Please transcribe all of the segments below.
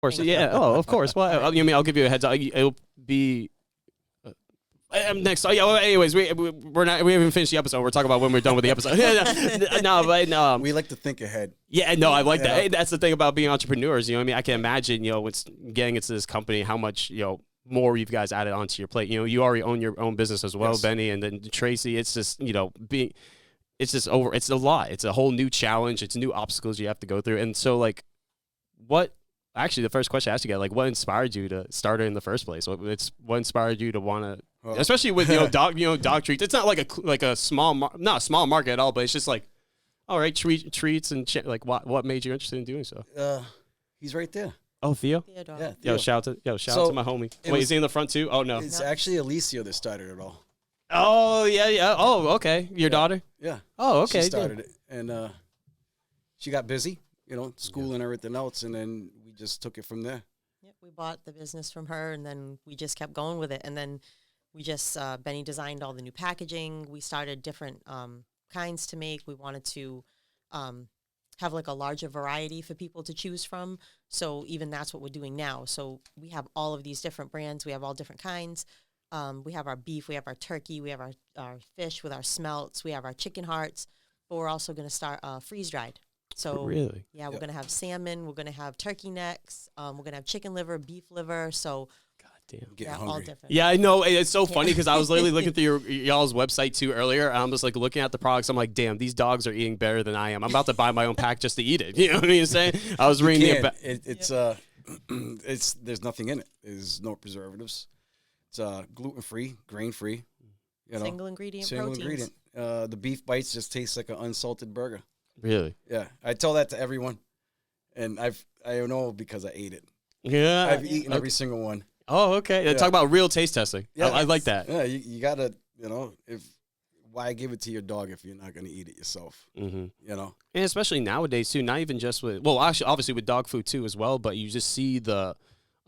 course, yeah. Oh, of course. Well, I mean, I'll give you a heads up. It'll be next. Oh, yeah. Well, anyways, we're not. We haven't finished the episode. We're talking about when we're done with the episode. No, but no. We like to think ahead. Yeah, no, I like that. Hey, that's the thing about being entrepreneurs. You know what I mean? I can imagine, with getting into this company, how much, more you guys added onto your plate. You already own your own business as well, yes. Benny, and then Tracy. It's just, it's just over. It's a lot. It's a whole new challenge. It's new obstacles you have to go through. And so, actually, the first question I asked you guys, what inspired you to start it in the first place? What inspired you to want to, especially with dog treats. It's not like a small, not a small market at all, but it's just all right, treats and what made you interested in doing so? He's right there. Oh, Theo? Theodore. Yeah, Yo, Theo. shout out to my homie. Wait, is he in the front too? Oh, no. It's actually Alicia that started it all. Oh, yeah. Oh, okay. Your daughter? Yeah. Oh, okay. She started it. And she got busy, school and everything else, and then we just took it from there. Yep, we bought the business from her, and then we just kept going with it. And then we just, Benny designed all the new packaging. We started different kinds to make. We wanted to have a larger variety for people to choose from. So even that's what we're doing now. So we have all of these different brands. We have all different kinds. We have our beef, we have our turkey, we have our fish with our smelts, we have our chicken hearts, but we're also going to start freeze-dried. So really? Yeah, we're going to have salmon, we're going to have turkey necks, we're going to have chicken liver, beef liver, so damn. all different. Yeah, I know. It's so funny because I was literally looking through y'all's website too earlier. I'm just looking at the products. I'm like, damn, these dogs are eating better than I am. I'm about to buy my own pack just to eat it. You know what I'm saying? I was reading there's nothing in it. There's no preservatives. It's gluten-free, grain-free. Single ingredient Single proteins. ingredient. The beef bites just taste like an unsalted burger. Really? Yeah. I tell that to everyone, and I know because I ate it. Yeah. I've eaten every single one. Oh, okay. Yeah. Talk about real taste testing. Yeah, I like that. Yeah, you gotta, why give it to your dog if you're not gonna eat it yourself? Mm-hmm. And especially nowadays too. Not even just with, actually, obviously with dog food too as well. But you just see the,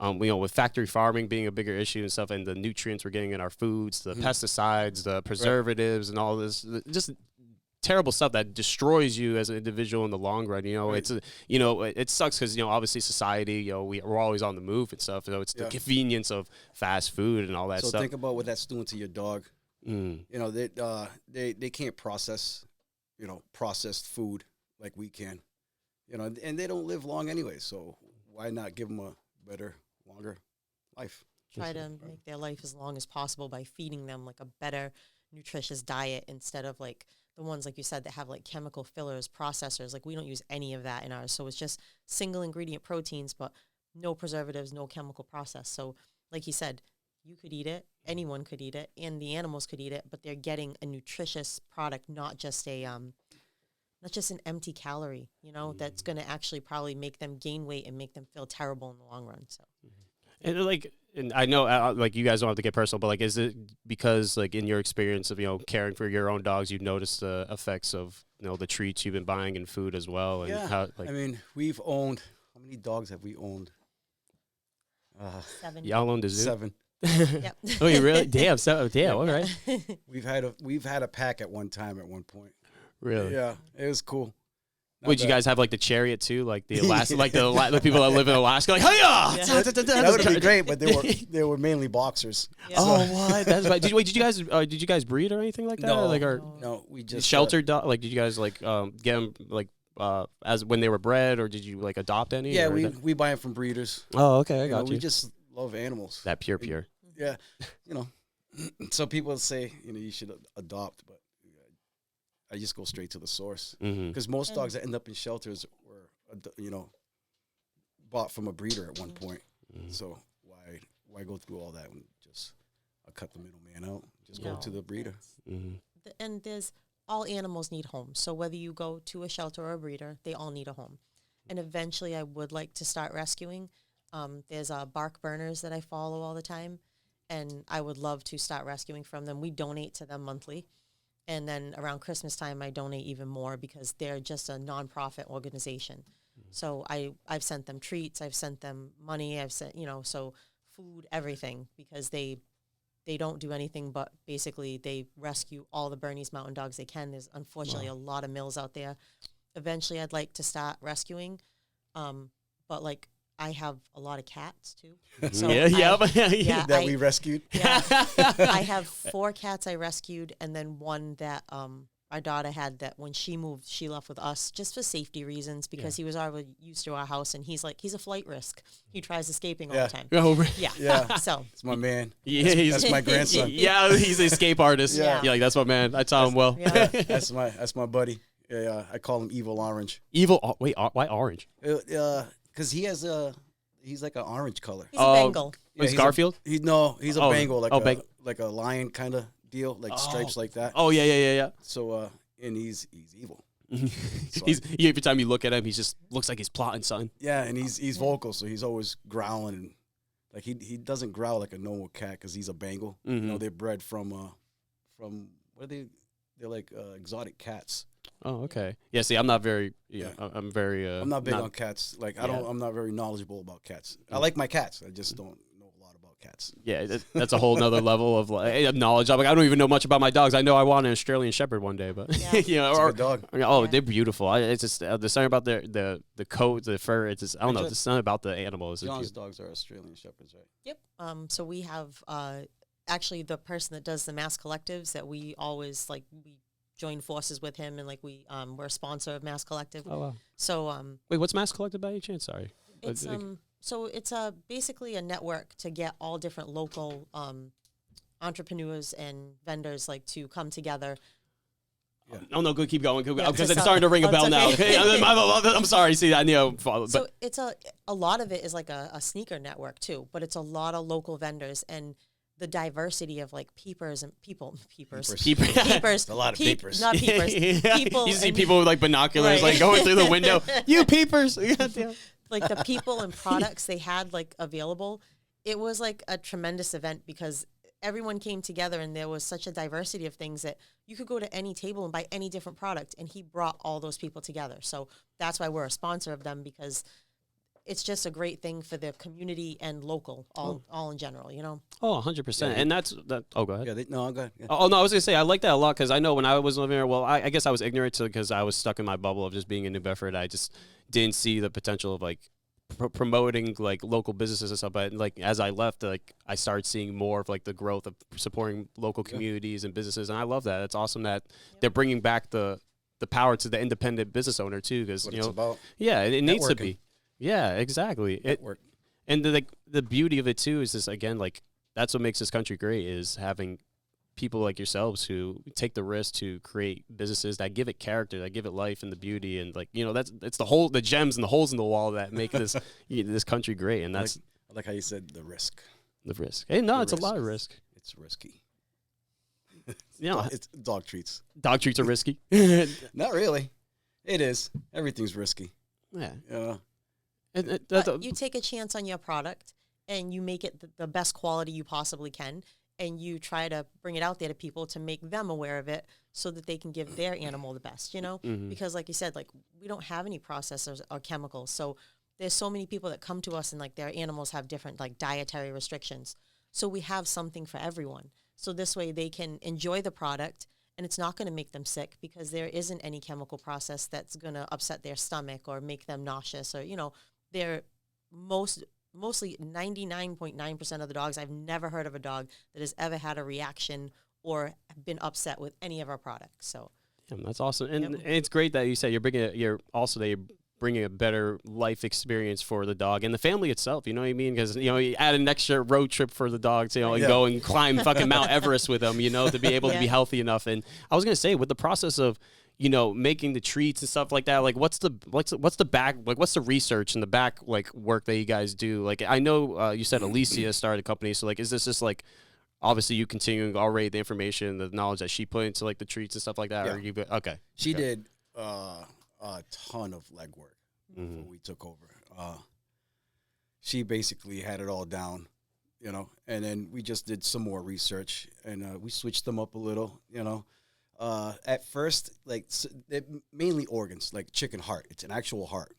with factory farming being a bigger issue and stuff, and the nutrients we're getting in our foods, the pesticides, the preservatives, and all this, just terrible stuff that destroys you as an individual in the long run. It's it sucks because obviously society, we're always on the move and stuff. So it's the convenience of fast food and all that stuff. So think about what that's doing to your dog. Mm. They can't process, processed food like we can, and they don't live long anyway. So why not give them a better, longer life? Try to make their life as long as possible by feeding them a better, nutritious diet instead of the ones, like you said, that have chemical fillers, processors. We don't use any of that in ours. So it's just single ingredient proteins, but no preservatives, no chemical process. So like you said, you could eat it, anyone could eat it, and the animals could eat it, but they're getting a nutritious product, not just an empty calorie, that's going to actually probably make them gain weight and make them feel terrible in the long run. So. And I know, you guys don't have to get personal, but is it because, in your experience of caring for your own dogs, you've noticed the effects of the treats you've been buying and food as well? And how, I mean, we've owned, how many dogs have we owned? 7. Y'all owned a zoo? 7. Yep. Oh, you really? Damn. So, damn. All right. We've had a pack at one time at one point. Really? Yeah, it was cool. Would you guys have the chariot too, the Alaska, the people that live in Alaska, hiya? Yeah. That would be great, but they were mainly boxers. Yeah. Oh, what? That's right. Did you guys breed or anything like that? No, we just sheltered dog. Did you guys get them as when they were bred, or did you adopt any? Yeah, we buy them from breeders. Oh, okay, I got you. We just love animals. That pure. Yeah, so people say you should adopt, but I just go straight to the source because most dogs that end up in shelters were, bought from a breeder at one point. Mm-hmm. So why go through all that and I'll cut the middleman out. Just go to the breeder. Mm-hmm. And all animals need homes. So whether you go to a shelter or a breeder, they all need a home. And eventually I would like to start rescuing. There's bark burners that I follow all the time, and I would love to start rescuing from them. We donate to them monthly. And then around Christmas time, I donate even more because they're just a nonprofit organization. Mm-hmm. So I've sent them treats, I've sent them money, I've sent, so food, everything, because they don't do anything but basically they rescue all the Bernese Mountain Dogs they can. There's unfortunately a lot of mills out there. Eventually, I'd like to start rescuing, but I have a lot of cats too. So yeah, that we rescued. Yeah, I have 4 cats I rescued, and then one that our daughter had that when she moved, she left with us just for safety reasons because he was already used to our house, and he's a flight risk. He tries escaping all the time. Oh, Yeah. So it's my man. Yeah, that's my grandson. Yeah, he's an escape artist. Yeah. Like that's my man. I taught him well. Yeah. That's my buddy. Yeah, I call him Evil Orange. Evil. Wait, why orange? Because he's like an orange color. he's a Bengal. He's Garfield? He's a Bengal, like a lion kind of deal, like stripes like that. Oh yeah. So and he's evil. So Every time you look at him, he just looks like he's plotting something. yeah, and he's vocal, so he's always growling. And like he doesn't growl like a normal cat because he's a Bengal. You know, they're bred from what are they? They're like exotic cats. Oh, okay. Yeah, see, I'm not very, I'm very, I'm not big on cats. Like, I'm not very knowledgeable about cats. I like my cats. I just don't know a lot about cats. Yeah, that's a whole nother level of knowledge. I'm like, I don't even know much about my dogs. I know I want an Australian Shepherd one day, but, It's a good dog. They're beautiful. It's just, there's something about the coat, the fur. It's just, I don't know, there's something about the animals. John's dogs are Australian Shepherds, right? Yep. So we have actually the person that does the mass collectives that we always we join forces with him, and we're a sponsor of Mass Collective. Oh wow. So wait, what's Mass Collective by any chance? Sorry. It's so it's basically a network to get all different local entrepreneurs and vendors to come together. Yeah. Oh no, good. Keep going, because it's starting to ring a bell now. Okay. I'm sorry. See, I know. So it's a lot of it is like a sneaker network too, but it's a lot of local vendors and the diversity of peepers and peepers. A lot of peepers. Not peepers. People. You see people with binoculars going through the window. You peepers. The people and products they had available. It was a tremendous event because everyone came together and there was such a diversity of things that you could go to any table and buy any different product, and he brought all those people together. So that's why we're a sponsor of them, because it's just a great thing for the community and local, all in general, Oh, 100%. And that's that. Oh, go ahead. Yeah, go ahead. Yeah. Oh, no, I was going to say, I like that a lot because I know when I was living there, well, I guess I was ignorant because I was stuck in my bubble of just being in New Bedford. I just didn't see the potential of promoting local businesses and stuff. But as I left, I started seeing more of the growth of supporting local communities and businesses. And I love that. It's awesome that they're bringing back the power to the independent business owner too. Because, it's about. Yeah, it needs to be. Yeah, exactly. Network. And the beauty of it too is this, again, that's what makes this country great, is having people like yourselves who take the risk to create businesses that give it character, that give it life and the beauty, and it's the gems and the holes in the wall that make this this country great. And that's I like how you said the risk. The risk. Hey, no, it's a lot of risk. It's risky. It's dog treats. Dog treats are risky. Not really. It is. Everything's risky. Yeah. But you take a chance on your product and you make it the best quality you possibly can, and you try to bring it out there to people to make them aware of it so that they can give their animal the best, Because like you said, we don't have any processors or chemicals. So there's so many people that come to us and their animals have different dietary restrictions. So we have something for everyone. So this way they can enjoy the product and it's not going to make them sick because there isn't any chemical process that's going to upset their stomach or make them nauseous or, they're mostly 99.9% of the dogs. I've never heard of a dog that has ever had a reaction or been upset with any of our products. So that's awesome, and it's great that you said you're bringing a better life experience for the dog and the family itself. You know what I mean? Because you add an extra road trip for the dogs, and go and climb fucking Mount Everest with them, to be able to be healthy enough. And I was gonna say, with the process of making the treats and stuff like that, what's the back, what's the research and the back work that you guys do? I know you said Alicia started a company, so is this just obviously you continuing already the information, the knowledge that she put into the treats and stuff like that? Or okay. She did a ton of legwork before we took over. She basically had it all down, and then we just did some more research and we switched them up a little, at first, mainly organs, like chicken heart. It's an actual heart,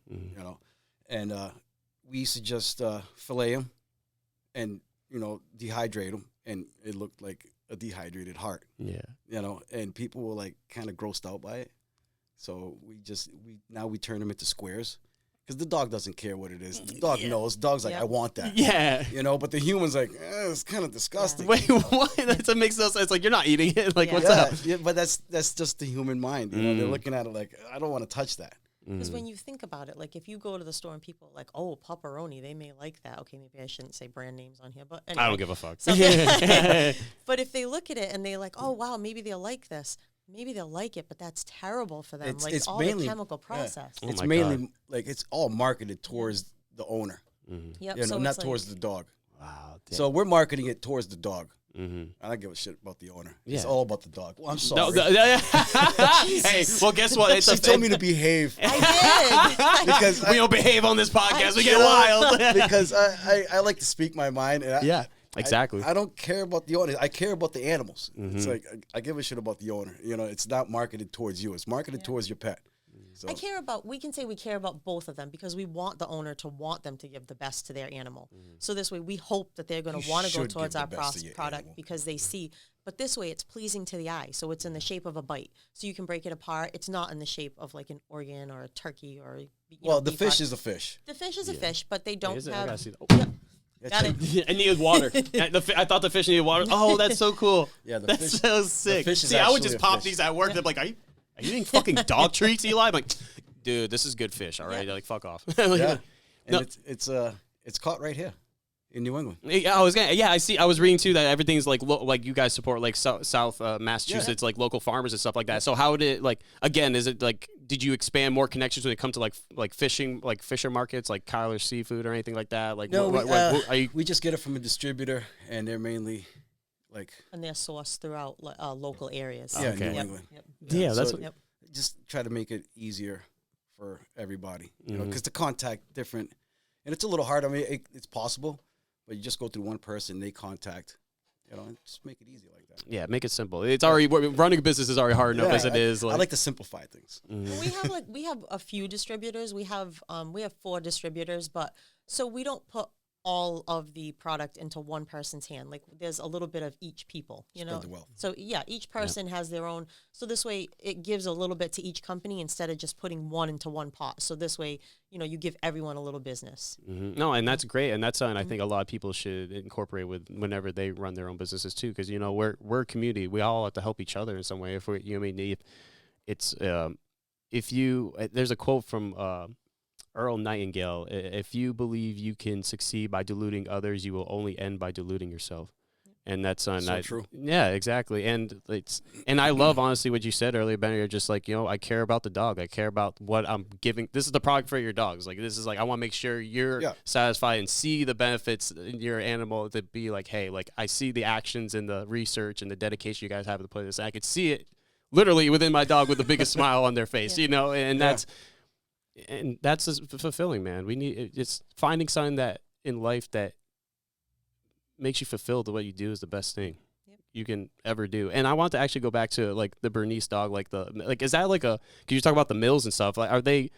and we used to just fillet them and, dehydrate them, and it looked like a dehydrated heart. Yeah. And people were kind of grossed out by it. So we turn them into squares Because the dog doesn't care what it is. The dog knows. Dog's like, I want that. Yeah. You know, but the human's like, it's kind of disgusting. Wait, what? That makes no sense. Like, you're not eating it. Like, what's up? Yeah, but that's just the human mind. You know, they're looking at it like, I don't want to touch that. Because when you think about it, like if you go to the store and people are like, oh, pepperoni, they may like that. Okay, maybe I shouldn't say brand names on here, but anyway. I don't give a fuck. But if they look at it and they're like, oh, wow, maybe they'll like this. Maybe they'll like it, but that's terrible for them. It's all mainly, the chemical process. Oh it's mainly like it's all marketed towards the owner. Yep. So not towards the dog. Wow. Damn. So we're marketing it towards the dog. I don't give a shit about the owner. It's all about the dog. Well, I'm sorry. Hey, well, guess what? She told me to behave. I did. Because we don't behave on this podcast. We get wild. Because I like to speak my mind. And exactly. I don't care about the owner. I care about the animals. It's like I give a shit about the owner. You know, it's not marketed towards you. It's marketed towards your pet. So. We can say we care about both of them because we want the owner to want them to give the best to their animal. So this way we hope that they're going to want to go towards our product because they see, but this way it's pleasing to the eye. So it's in the shape of a bite. So you can break it apart. It's not in the shape of like an organ or a turkey or, the fish is a fish. The fish is a fish, but they don't have. I gotta see Got it. I needed water. I thought the fish needed water. Oh, that's so cool. Yeah, that's fish, so sick. The fish is See, I would just pop fish. these at work. They're like, are you eating fucking dog treats, Eli? I'm like, dude, this is good fish. All right, they're like, fuck off. And it's caught right here in New England. Yeah, I see. I was reading too that everything's like like you guys support like South Massachusetts, like local farmers and stuff like that. So how did like again? Is it like did you expand more connections when it comes to like fishing, like fisher markets, like Kyler's Seafood or anything like that? Like no, we just get it from a distributor, and they're mainly like and they're sourced throughout local areas. Yeah, New England. Yep. Yeah, that's just try to make it easier for everybody, you know, because to contact different, and it's a little hard. I mean, it's possible, but you just go through one person, they contact, you know, and just make it easy like that. Yeah, make it simple. It's already running a business is already hard enough as it is. I like to simplify things. Well, we have a few distributors. We have 4 distributors, but so we don't put all of the product into one person's hand. Like there's a little bit of each people, you know. The wealth. So yeah, each person has their own. So this way it gives a little bit to each company instead of just putting one into one pot. So this way, you know, you give everyone a little business. No, and that's great, and that's something I think a lot of people should incorporate with whenever they run their own businesses too, because you know we're a community. We all have to help each other in some way. If we, you know, what I mean, if you there's a quote from Earl Nightingale, if you believe you can succeed by diluting others, you will only end by diluting yourself. And that's so true. Yeah, exactly. And I love honestly what you said earlier, Benny. You're just like, you know, I care about the dog. I care about what I'm giving. This is the product for your dogs. Like this is like I want to make sure you're satisfied and see the benefits in your animal to be like, hey, like I see the actions and the research and the dedication you guys have to play this. I could see it literally within my dog with the biggest smile on their face, you know, and that's just fulfilling, man. It's finding something that in life that makes you fulfilled. The way you do is the best thing you can ever do. And I want to actually go back to like the Bernese dog, like is that like can you talk about the mills and stuff? Like, are they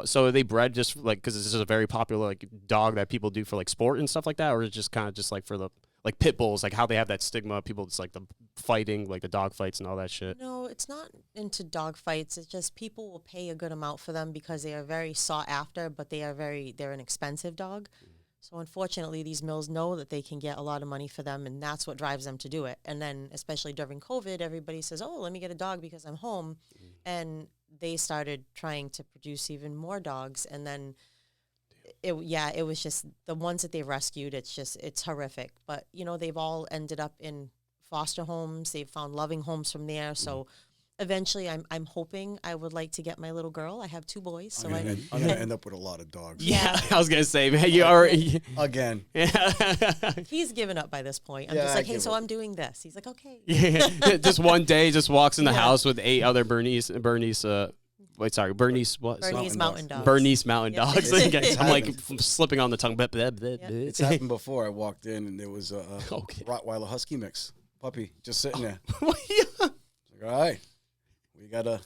so are they bred just like because this is a very popular like dog that people do for like sport and stuff like that, or is it just kind of just like for the like pit bulls, like how they have that stigma, people it's like the fighting, like the dog fights and all that shit? No, it's not into dog fights. It's just people will pay a good amount for them because they are very sought after, but they're an expensive dog. So unfortunately, these mills know that they can get a lot of money for them, and that's what drives them to do it. And then especially during COVID, everybody says, oh, let me get a dog because I'm home. And they started trying to produce even more dogs. And then it was just the ones that they rescued. It's horrific. But, you know, they've all ended up in foster homes. They've found loving homes from there. So eventually, I'm hoping I would like to get my little girl. I have 2 boys. So I'm going to end up with a lot of dogs. Yeah, I was going to say, man, you already... Again. He's given up by this point. I'm just like, hey, so I'm doing this. He's like, okay. Yeah. Just one day, just walks in the house with 8 other Bernese what? Bernese mountain dogs. Bernese mountain dogs. It's I'm like slipping on the tongue. It's happened before. I walked in and there was a Rottweiler Husky mix puppy just sitting there. Like, all right, we got a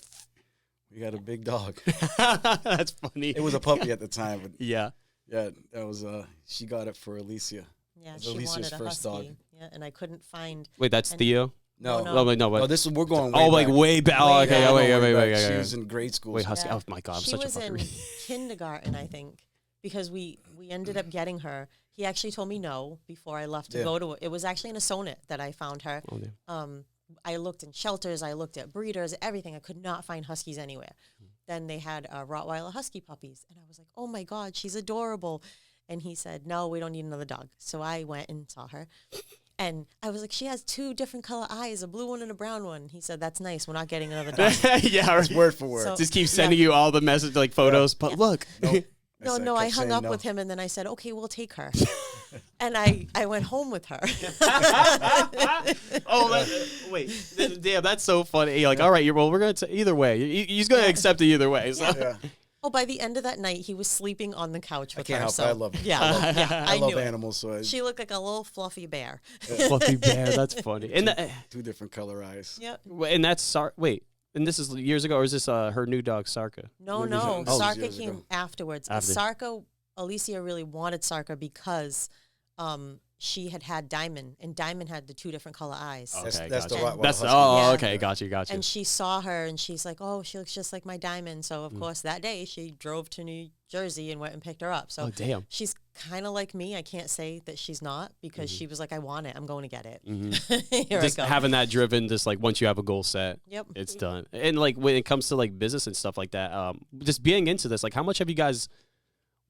big dog. That's funny. It was a puppy at the time, but yeah, that was she got it for Alicia. Yeah, she wanted a husky. Yeah, and I couldn't find. Wait, that's Theo. No. No, but This is we're going. Way oh, like back. way back. Oh, okay. We're Oh, going way wait. back. She was in grade school. Wait, Husky. Oh my God, I'm she such a was in fucker. kindergarten, I think, because we ended up getting her. He actually told me no before I left to go to it. It was actually in a sonnet that I found her. Oh, yeah. I looked in shelters, I looked at breeders, everything. I could not find Huskies anywhere. Then they had Rottweiler Husky puppies. And I was like, oh my God, she's adorable. And he said, no, we don't need another dog. So I went and saw her. And I was like, she has 2 different color eyes, a blue one and a brown one. He said, that's nice. We're not getting another dog. Yeah, right. Word for word. So- Just keep sending you all the message, like photos. But look. Nope. No, I kept hung saying up no. with him, and then I said, okay, we'll take her. And I went home with her. Oh, wait. Damn, that's so funny. You're like, all right, we're going to, either way. He's going to accept it either way. So. Yeah. Oh, by the end of that night, he was sleeping on the couch with I can't her. help So it. I love it. Yeah, I love knew it. animals. So She looked like a little fluffy bear. Fluffy bear, that's funny. And 2 different color eyes. Yep. and that's wait, and this is years ago, or is this her new dog Sarka? No. Oh, Sarka years came ago. afterwards. After. Sarka, Alicia really wanted Sarka because she had Diamond, and Diamond had the 2 different color eyes. That's Okay, the gotcha. Rottweiler That's Husky. Yeah. okay, got you. And she saw her, and she's like, oh, she looks just like my Diamond. So, of course, that day, she drove to New Jersey and went and picked her up. So Oh, damn. she's kind of like me. I can't say that she's not, because she was like, I want it. I'm going to get it. Here Just I go. having that driven, just like once you have a goal set, Yep. it's done. And like when it comes to like business and stuff like that, just being into this, like how much have you guys?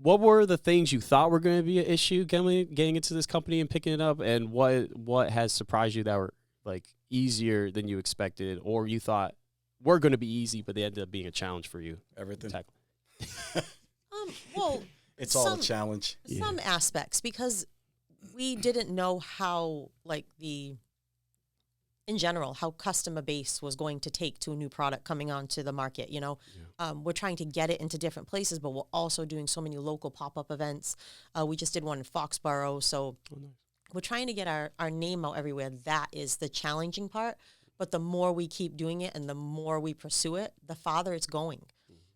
What were the things you thought were going to be an issue getting into this company and picking it up, and what has surprised you that were like easier than you expected, or you thought were going to be easy, but they ended up being a challenge for you? Everything. Well, It's all a challenge. some aspects, because we didn't know how, like, in general, how customer base was going to take to a new product coming onto the market. You know, we're trying to get it into different places, but we're also doing so many local pop-up events. We just did one in Foxborough, so we're trying to get our name out everywhere. That is the challenging part. But the more we keep doing it and the more we pursue it, the farther it's going.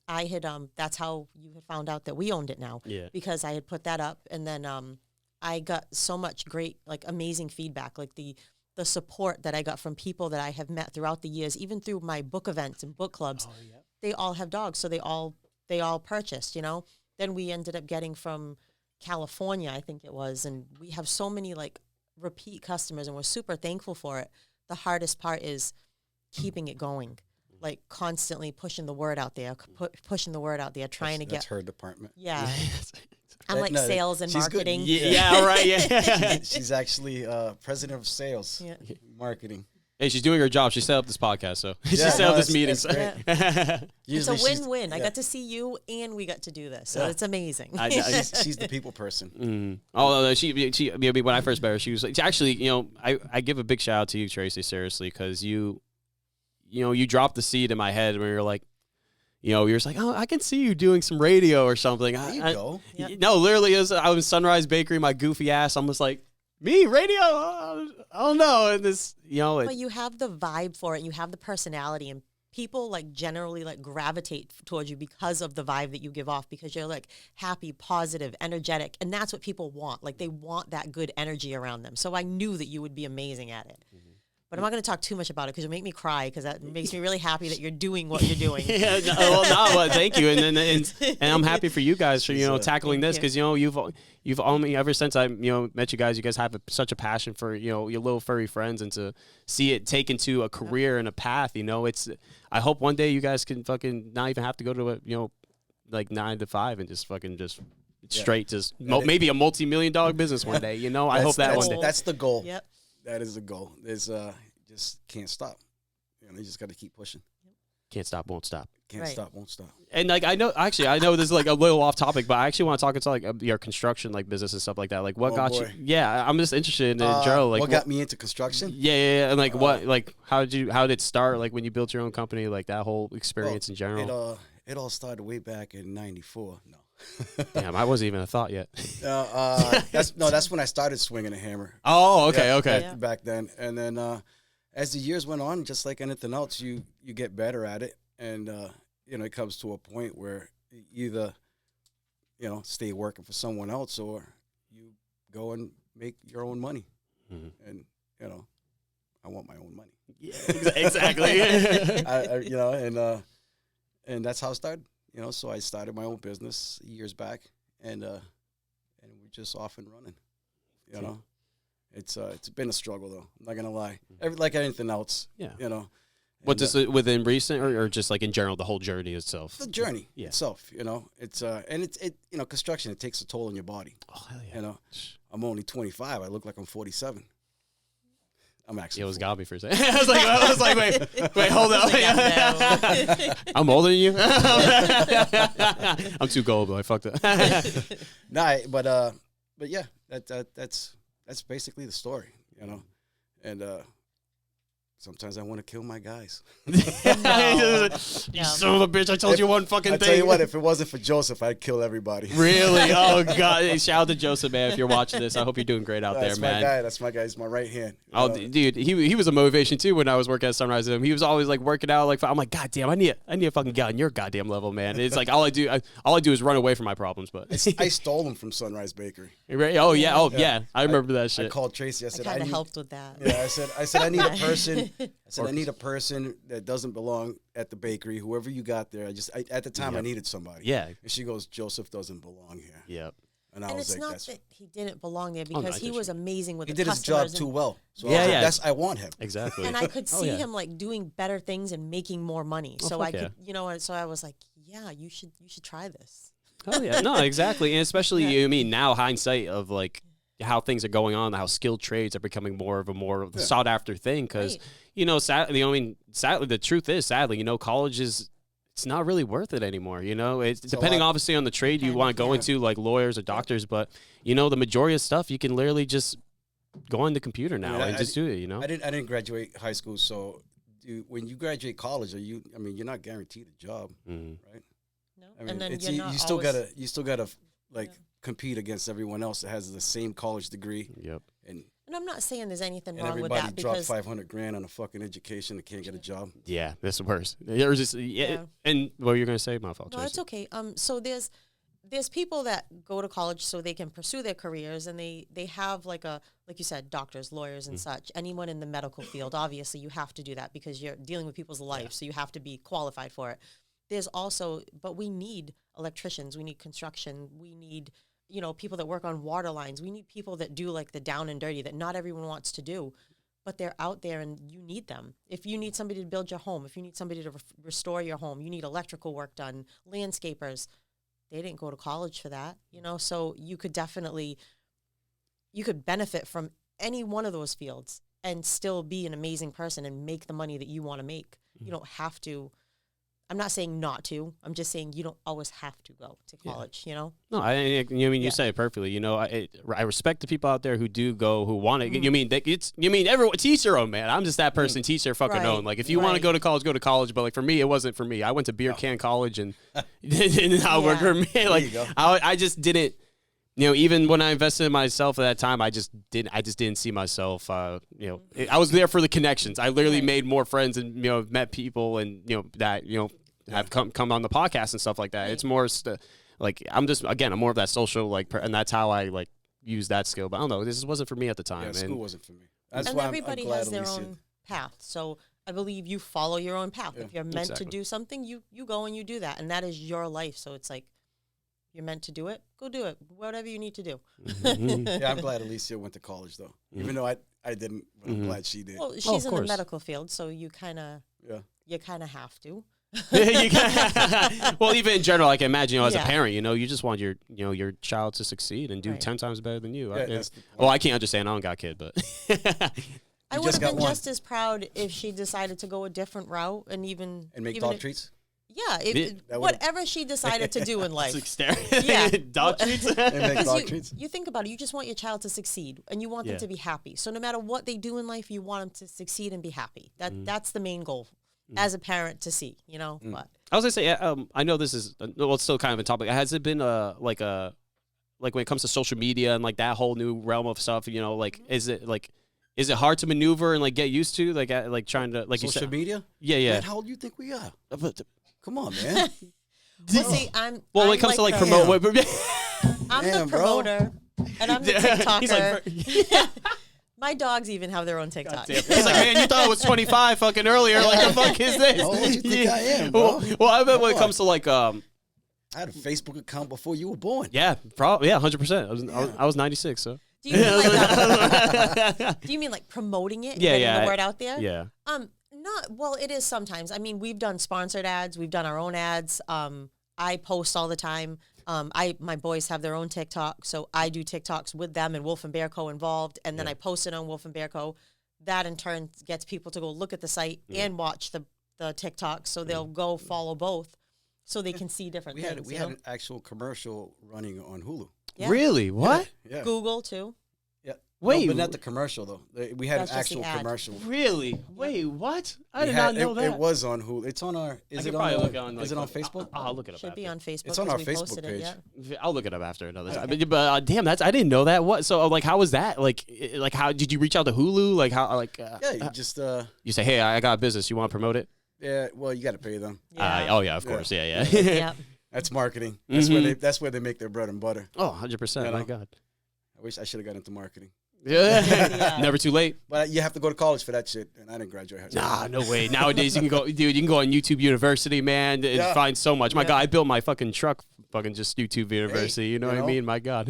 I had that's how you had found out that we owned it now. Yeah. Because I had put that up, and then I got so much great, like, amazing feedback, like the support that I got from people that I have met throughout the years, even through my book events and book clubs. They all have dogs, so they all purchased, you know. Then we ended up getting from California, I think it was, and we have so many like repeat customers, and we're super thankful for it. The hardest part is keeping it going, like constantly pushing the word out there, trying to That's get her department. Yeah. I'm like No, sales and she's good. marketing. Yeah, right. Yeah. She's actually president of sales, Yeah. marketing. Hey, she's doing her job. She set up this podcast, so she Yeah, set up no, this that's- meeting. that's great. It's Usually a she's- win-win. I yeah. got to see you, and we got to do this, so it's amazing. She's the people person. Oh, no, she. I mean, when I first met her, she was like, actually, you know, I give a big shout out to you, Tracy, seriously, because you dropped the seed in my head where you're like, you know, you're just like, oh, I can see you doing some radio or something. There you go. Yep. No, literally, I was Sunrise Bakery, my goofy ass. I'm just like, me radio? I don't know. And this, you know, But you have the vibe for it. You have the personality, and people like generally like gravitate towards you because of the vibe that you give off, because you're like happy, positive, energetic, and that's what people want. Like they want that good energy around them. So I knew that you would be amazing at it. But I'm not going to talk too much about it because it'll make me cry, because that makes me really happy that you're doing what you're doing. yeah, well, thank you, and I'm happy for you guys for tackling this, because you've only ever since I met you guys have such a passion for your little furry friends, and to see it take into a career and a path. It's I hope one day you guys can fucking not even have to go to a like 9 to 5 and just straight maybe a multi-million-dollar business one day. I hope that one day. That's the goal. Yep. That is the goal. There's just can't stop. You just got to keep pushing. Can't stop, won't stop. Can't Right. stop, won't stop. And like I know this is like a little off topic, but I actually want to talk into like your construction like business and stuff like that. Like what got you? boy. Yeah, I'm just interested in general. Like what got me into construction? Yeah, and like how did it start? Like when you built your own company, like that whole experience in general. It all started way back in '94. No. Damn, I wasn't even a thought yet. That's when I started swinging a hammer. Oh, okay, Yeah, okay. Back then, and then as the years went on, just like anything else, you get better at it, and it comes to a point where you either stay working for someone else, or you go and make your own money. Mm-hmm. And I want my own money. Yeah, exactly. You know, and that's how it started. You know, so I started my own business years back, and we're just off and running. You know, it's been a struggle though. I'm not gonna lie. Like anything else. Yeah. You know. What does it within recent or just like in general the whole journey itself? The journey itself, you know, it's and it you know, construction, it takes a toll on your body. Oh hell yeah! You know, I'm only 25. I look like I'm 47. I'm actually. It was got me for a second. I was like, wait, hold on. I'm older than you. I'm too gullible. I fucked up. Nah, but yeah, that's basically the story, you know, and. Sometimes I want to kill my guys. You son of a bitch, I told you one fucking thing. I tell you what, if it wasn't for Joseph, I'd kill everybody. Really? Oh, God. Hey, shout out to Joseph, man, if you're watching this. I hope you're doing great out there, man. That's my guy. He's my right hand. Oh, dude, he was a motivation, too, when I was working at Sunrise. He was always, like, working out. Like, I'm like, God damn, I need a fucking guy on your goddamn level, man. It's like all I do is run away from my problems. But I stole him from Sunrise Bakery. Right? Oh, yeah. Oh, yeah. I remember that shit. I called Tracy. I said, I kind of helped with that. Yeah, I said, I need a person. I need a person that doesn't belong at the bakery. Whoever you got there, at the time I needed somebody. Yeah. And she goes, Joseph doesn't belong here. Yep. And I was it's like, not that he didn't belong there because he was amazing with he the did his job too well. So I want him. Exactly. And I could see him like doing better things and making more money. So I could, you know, so I was like, yeah, you should try this. Oh yeah, no, exactly, and especially I mean now hindsight of like how things are going on, how skilled trades are becoming more of a sought after thing because you know, sadly, the truth is, you know, college is. It's not really worth it anymore, you know. It's depending obviously on the trade you want to go into, like lawyers or doctors. But you know, the majority of stuff you can literally just go on the computer now and just do it. You know, I didn't graduate high school, so when you graduate college, you're not guaranteed a job, right? No, I mean, and then you still gotta like compete against everyone else that has the same college degree. Yep. And I'm not saying there's anything wrong with that because everybody dropped $500,000 on a fucking education and can't get a job. Yeah, that's worse. There's just and what you're gonna say, my fault. No, it's okay. So there's people that go to college so they can pursue their careers, and they have like you said, doctors, lawyers, and such. Anyone in the medical field, obviously, you have to do that because you're dealing with people's lives, so you have to be qualified for it. There's also, but we need electricians, we need construction, we need people that work on water lines. We need people that do like the down and dirty that not everyone wants to do, but they're out there and you need them. If you need somebody to build your home, if you need somebody to restore your home, you need electrical work done, landscapers. They didn't go to college for that, so you could benefit from any one of those fields and still be an amazing person and make the money that you want to make. You don't have to. I'm not saying not to. I'm just saying you don't always have to go to college, No, you say it perfectly. I respect the people out there who do go, who want to. You mean everyone teach your own, man. I'm just that person. Teach their fucking own. Like if you want to go to college. But like for me, it wasn't for me. I went to beer can college and it didn't work for me. Like I just didn't. Even when I invested in myself at that time, I just didn't see myself. I was there for the connections. I literally made more friends and met people and that have come on the podcast and stuff like that. It's more like I'm more of that social and that's how I like use that skill. But I don't know, this wasn't for me at the time. Yeah, school wasn't for me. That's and why everybody I'm glad has their own path. So I believe you follow your own path. Yeah, if you're meant to do something, you go and you do that, and that is your life. So it's like. You're meant to do it, go do it. Whatever you need to do. Yeah, I'm glad Alicia went to college, though. Even though I didn't, but I'm glad she did. Well, she's in the medical field, so you kind of have to. Well, even in general, like I imagine, as a parent, you just want your child to succeed and do 10 times better than you. I can't understand. I don't got a kid, but I would have been just as proud if she decided to go a different route and make dog treats. Yeah, whatever she decided to do in life. Dog treats. You think about it. You just want your child to succeed, and you want them to be happy. So no matter what they do in life, you want them to succeed and be happy. That's the main goal as a parent to see. But I was gonna say, I know this is it's still kind of a topic. Has it been like when it comes to social media and like that whole new realm of stuff? Is it hard to maneuver and like get used to like trying to like social media? Yeah. Man, how old do you think we are? Come on, man. See, when it comes to like promote, I'm the promoter, and I'm the TikToker. My dogs even have their own TikTok. He's like, man, you thought it was 25 fucking earlier. Like, the fuck is this? How old you think I am, bro? Well, I bet when it comes to like, I had a Facebook account before you were born. yeah, probably, 100%. I was 96, so. Do you mean do you mean like promoting it? And getting the word out there? Yeah. Not well. It is sometimes. I mean, we've done sponsored ads. We've done our own ads. I post all the time. My boys have their own TikTok, so I do TikToks with them and Wolf and Bear Co. involved, and then I post it on Wolf and Bear Co. That in turn gets people to go look at the site and watch the TikTok, so they'll go follow both, so they can see different things. We had an actual commercial running on Hulu. Yeah. Really? What? Yeah. Google too. Yeah. Wait, no, but not the commercial though. We had That's an just the actual ad. commercial. Really? Wait, what? I We did had- not know that. It was on Hulu. It's on our. Is it on? Is it on Facebook? I'll look it up. Should be after. on Facebook. It's on 'cause our we Facebook posted page. It, yeah. I'll look it up after another time. But damn, I didn't know that. What? So like, how was that? Like how did you reach out to Hulu? Like how? Like Yeah, you just you say, hey, I got a business. You want to promote it? yeah. Well, you got to pay them. Yeah. Oh yeah, of course. Yeah. Yeah. That's marketing. That's where they make their bread and butter. Oh, 100%. You My know? God. I wish I should have got into marketing. Yeah. Never too late. But you have to go to college for that shit, and I didn't graduate high school. Nah, no way. Nowadays you can go, dude. You can go on YouTube University, man, and find so much. My God, I built my fucking truck, fucking just YouTube University. You know what I mean? My God.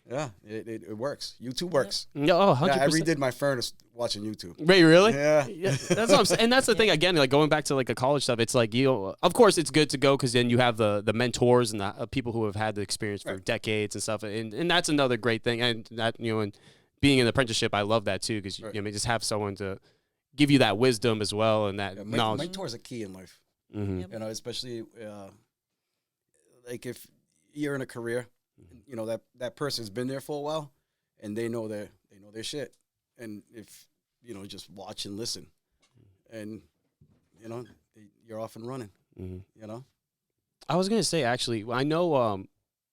Yeah, it works. YouTube works. No, 100%. Yeah, I redid my furnace watching YouTube. Wait, really? Yeah. That's what I'm saying. And that's the thing, again, like going back to like the college stuff, it's like, of course it's good to go because then you have the mentors and the people who have had the experience for decades and stuff. And that's another great thing. And that, and being in the apprenticeship, I love that too because, just have someone to give you that wisdom as well and that knowledge. Mentors are key in life. Mm-hmm. You know, especially like if you're in a career, that person's been there for a while and they know their shit. And if, just watch and listen and, you're off and running, I was going to say, actually, I know,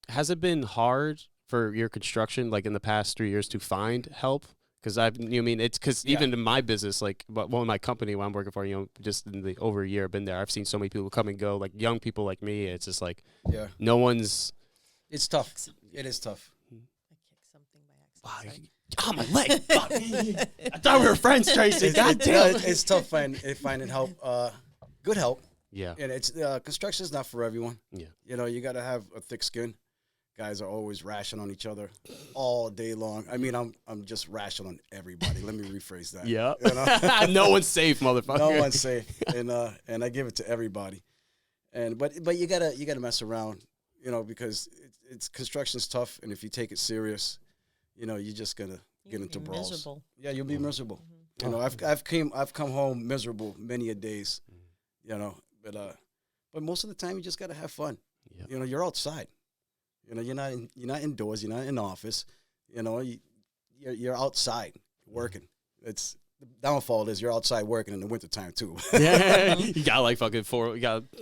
has it been hard for your construction, like in the past 3 years to find help? Because it's because even in my business, like my company when I'm working for, just in the over a year I've been there, I've seen so many people come and go, like young people like me. It's just like, no one's. It's tough. It is tough. I kicked something by accident. Oh, my leg. Fuck. I thought we were friends, Tracy. God damn. It's tough finding help, good help. Yeah. And it's construction is not for everyone. Yeah. You got to have a thick skin. Guys are always rashing on each other all day long. I mean, I'm just rashing on everybody. Let me rephrase that. Yeah. No one's safe, motherfucker. No one's safe. And I give it to everybody. But you gotta mess around, because it's construction's tough, and if you take it serious, you're just gonna get into brawls. Miserable. Yeah, you'll be miserable. I've come home miserable many a days. But most of the time you just gotta have fun. Yeah. You're outside. You're not indoors. You're not in the office. You're outside working. It's the downfall is you're outside working in the wintertime too. Yeah, you got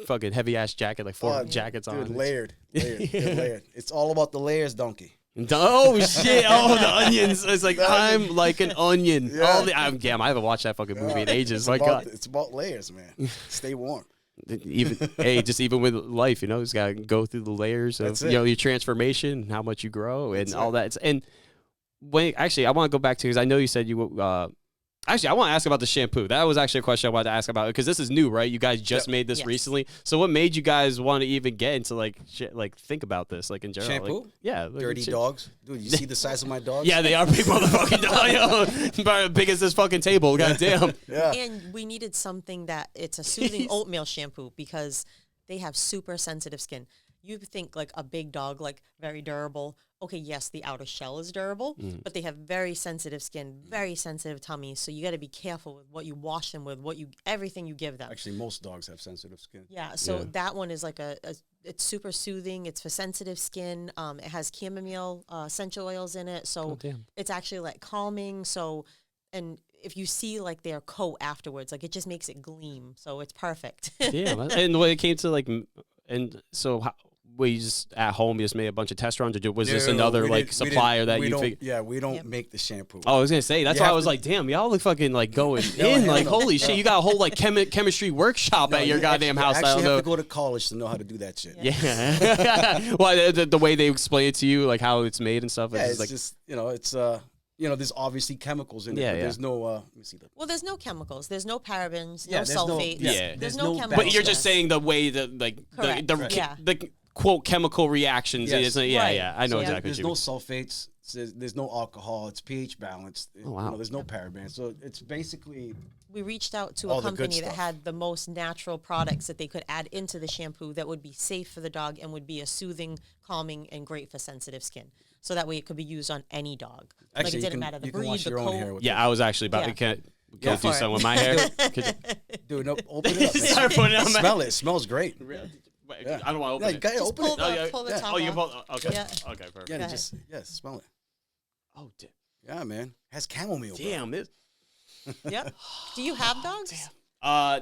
fucking heavy ass jacket, like four jackets dude, on. Layered. It's all about the layers, donkey. Oh shit! Oh, the onions. It's like I'm like an onion. Yeah. I haven't watched that fucking movie in ages. God, it's about layers, man. Stay warm. Even with life, just gotta go through the layers of your transformation, how much you grow, and all that. And actually, I want to go back to because I know you said you. Actually, I want to ask about the shampoo. That was actually a question I wanted to ask about because this is new, right? You guys just made this recently. So, what made you guys want to even get into like think about this, like in general? Shampoo? Like, Dirty dogs, dude. You see the size of my dogs? Yeah, they are big motherfucking dogs. About big as this fucking table. Goddamn. Yeah. And we needed something that it's a soothing oatmeal shampoo because they have super sensitive skin. You think like a big dog, like very durable. Okay, yes, the outer shell is durable, but they have very sensitive skin, very sensitive tummies. So you got to be careful with what you wash them with, everything you give them. Actually, most dogs have sensitive skin. Yeah, so that one is like it's super soothing. It's for sensitive skin. It has chamomile essential oils in it, so it's actually like calming. So, and if you see like their coat afterwards, like it just makes it gleam. So it's perfect. Yeah, and when it came to like, and so how. You just at home, you just made a bunch of test runs, or was this another supplier that you figured? Yeah, we don't make the shampoo. Oh, I was gonna say that's why I was like, damn, y'all look fucking like going in, like holy shit, you got a whole like chemistry workshop at your goddamn house. You actually have to go to college to know how to do that shit. Yeah. Well, the way they explain it to you, like how it's made and stuff. Yeah, it's just it's there's obviously chemicals in it. Yeah, But yeah. there's no. Let me see that. Well, there's no chemicals. There's no parabens, Yeah, no there's no- sulfates. yeah. There's no chemicals. But you're in just this. saying the way that like Correct. the quote chemical reactions. Yes. Is, yeah, Right. yeah. I know So exactly. There's what no you sulfates. There's no alcohol. It's pH balanced. Oh, wow. There's no parabens. So it's basically We reached out to All a the good company that stuff. had the most natural products that they could add into the shampoo that would be safe for the dog and would be a soothing, calming, and great for sensitive skin. So that way it could be used on any dog. actually like it you didn't can, matter the you can breed, wash the your own coat. hair with Yeah, I was actually about Yeah. to go Go do for some it. with my hair. Could you- Dude, no, open it up. Start putting it on my- Smell it. It smells great. I don't want to open Yeah, you it. gotta Just open pull it. the, Oh, yeah. pull the Yeah. top Oh, you off. pull. Okay. Yeah. Okay. Perfect. Yeah, Go ahead. smell it. Oh, Yeah, man. Has chamomile. bro. damn this. Yep. Do you have dogs?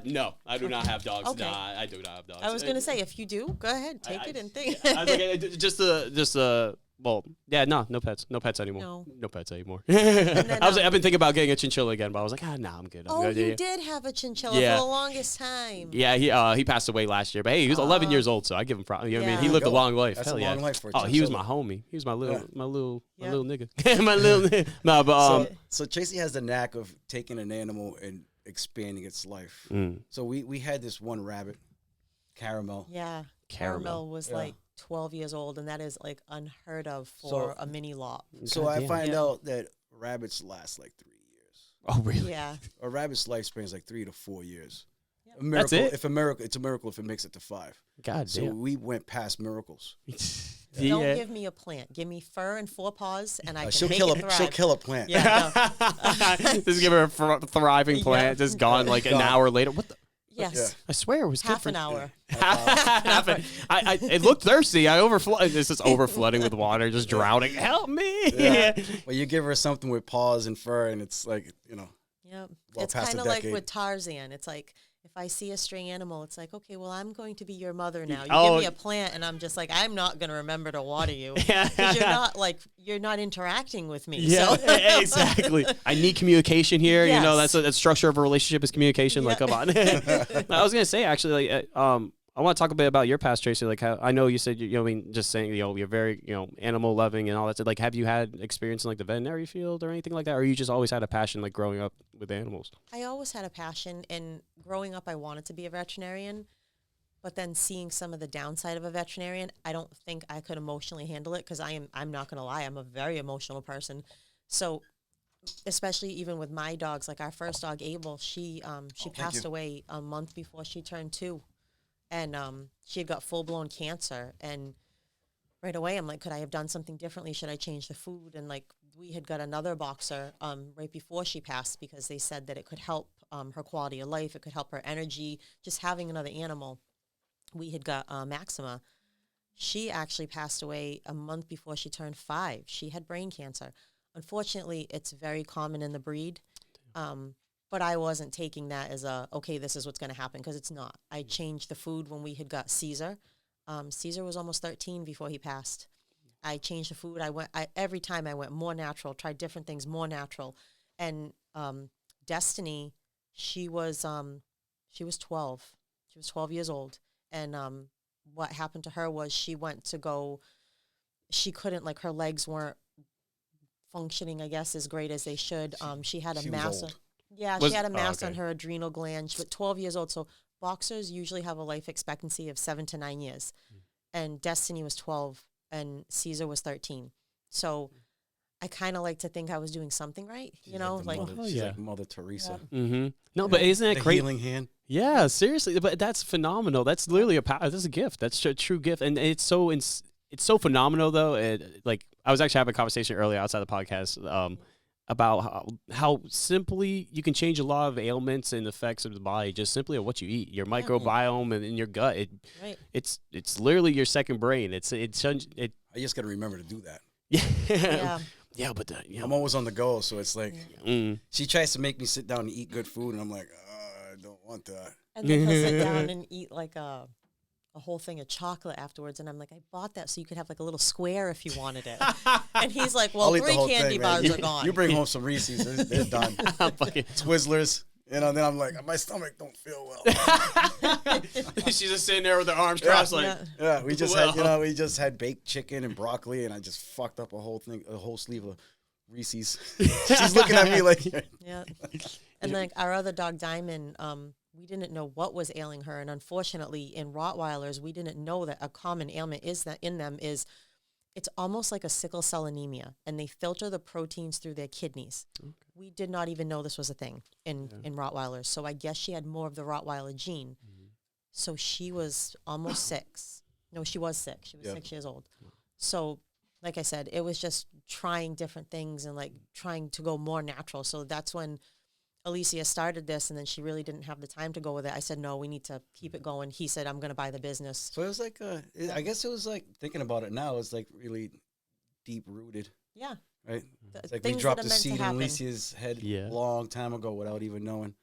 No, I do not have dogs. Okay. Nah, I do not have dogs. I was gonna say if you do, go ahead, take it and think. I was like, well, yeah, no pets anymore. No pets anymore. then, I've been thinking about getting a chinchilla again, but I was like, nah, I'm good. Oh, good. you Yeah. did have a chinchilla Yeah. for the longest time. Yeah, he passed away last year, but hey, he was 11 years old, so I give him props. You know what I mean? Yeah. He lived a There you long go. life. That's Hell a yeah. long life for a Oh, he was my chinchilla. homie. He was my little Yeah. nigga. my little no, but So Tracy has the knack of taking an animal and expanding its life. So we had this one rabbit, Caramel. Yeah. Caramel. Caramel was Yeah. like 12 years old, and that is like unheard of for a mini lot. So I find out that rabbits last like 3 years. Oh, really? Yeah. A rabbit's lifespan is like 3 to 4 years. Yep. A miracle, That's it? It's a miracle if it makes it to 5. God So damn. we went past miracles. Don't give me a plant. Give me fur and 4 paws, and I can She'll make kill it a thrive. she'll kill a plant. Yeah. No. Just give her a thriving plant, just gone like an Gone. hour later. What the? Yes. I swear it was Half an different. hour. Half an- it looked thirsty. I overflooded. It's just overflooding with water, just drowning. Help me! Yeah. Well, you give her something with paws and fur, and it's like Yep. Well It's past kind a of like decade. with Tarzan. It's like if I see a stray animal, it's like, okay, well, I'm going to be your mother now. You Oh. give me a plant, and I'm just like, I'm not going to remember to water you because you're not interacting with me. Yeah, So. exactly. I need communication here. You know, Yes. that's structure of a relationship is communication. Like, Yeah. come on. I was gonna say actually, like, I want to talk a bit about your past, Tracy. Like, how I know you said I mean, just saying, you're very, animal loving and all that. Like, have you had experience in like the veterinary field or anything like that, or you just always had a passion like growing up with animals? I always had a passion, and growing up, I wanted to be a veterinarian. But then seeing some of the downside of a veterinarian, I don't think I could emotionally handle it because I'm not going to lie, I'm a very emotional person. So especially even with my dogs, like our first dog, Abel, she passed away a month before she turned 2. And she had got full-blown cancer. And right away, I'm like, could I have done something differently? Should I change the food? And, like, we had got another boxer right before she passed because they said that it could help her quality of life. It could help her energy, just having another animal. We had got Maxima. She actually passed away a month before she turned 5. She had brain cancer. Unfortunately, it's very common in the breed. But I wasn't taking that as okay, this is what's going to happen, because it's not. I changed the food when we had got Caesar. Caesar was almost 13 before he passed. I changed the food. Every time I went more natural, tried different things, more natural. And Destiny, she was 12. She was 12 years old. And what happened to her was she couldn't, like, her legs weren't functioning, I guess, as great as they should. She had a mass. Yeah, she had a mass on her adrenal gland. She was 12 years old. So boxers usually have a life expectancy of 7 to 9 years. And Destiny was 12 and Caesar was 13. So I kind of like to think I was doing something right, she's like like Mother Teresa. Mm-hmm. No, but isn't that The great? healing hand. Yeah, seriously, but that's phenomenal. That's literally that's a gift. That's a true gift, and it's so phenomenal though. Like, I was actually having a conversation earlier outside the podcast about how simply you can change a lot of ailments and effects of the body just simply of what you eat, your microbiome and in your gut. It's literally your second brain. It I just got to remember to do that. yeah. Yeah, but I'm always on the go, so it's like she tries to make me sit down and eat good food, and I'm like, I don't want that. And then he'll sit down and eat like a whole thing of chocolate afterwards, and I'm like, I bought that so you could have like a little square if you wanted it. And he's like, well, I'll eat the 3 whole candy thing, bars man. are gone. You bring home some Reese's, they're done. Fucking Twizzlers, then I'm like, my stomach don't feel well. she's just sitting there with her arms crossed, like, Yeah, we just had baked chicken and broccoli, and I just fucked up a whole sleeve of Reese's. She's looking at me like, Yeah. And then our other dog, Diamond, we didn't know what was ailing her. And unfortunately, in Rottweilers, we didn't know that a common ailment is that in them is it's almost like a sickle cell anemia, and they filter the proteins through their kidneys. Okay. We did not even know this was a thing in Rottweilers. So I guess she had more of the Rottweiler gene. Mm-hmm. So she was almost 6. No, she was 6. She was 6 years old. So like I said, it was just trying different things and like trying to go more natural. So that's when Alicia started this, and then she really didn't have the time to go with it. I said, no, we need to keep it going. He said, I'm going to buy the business. So it was like, I guess it was like, thinking about it now, it's like really deep rooted. Yeah. Right? It's like we dropped the seed in Alicia's head a long time ago without even knowing.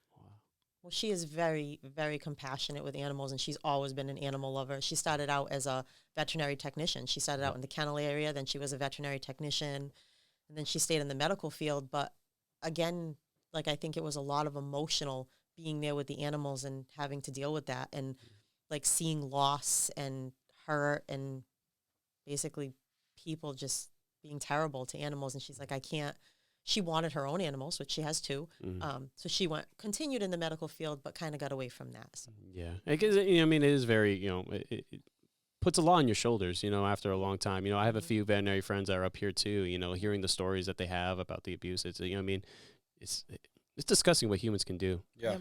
Well, she is very, very compassionate with animals, and she's always been an animal lover. She started out as a veterinary technician. She started out in the kennel area, then she was a veterinary technician, and then she stayed in the medical field. But again, like I think it was a lot of emotional being there with the animals and having to deal with that, and like seeing loss and hurt and basically people just being terrible to animals. And she's like, I can't. She wanted her own animals, which she has 2. Mm-hmm. So she continued in the medical field, but kind of got away from that. So. Yeah, because I mean, it is very, it puts a lot on your shoulders, after a long time. I have a few veterinary friends that are up here too. Hearing the stories that they have about the abuse. It's, it's disgusting what humans can do. Yeah.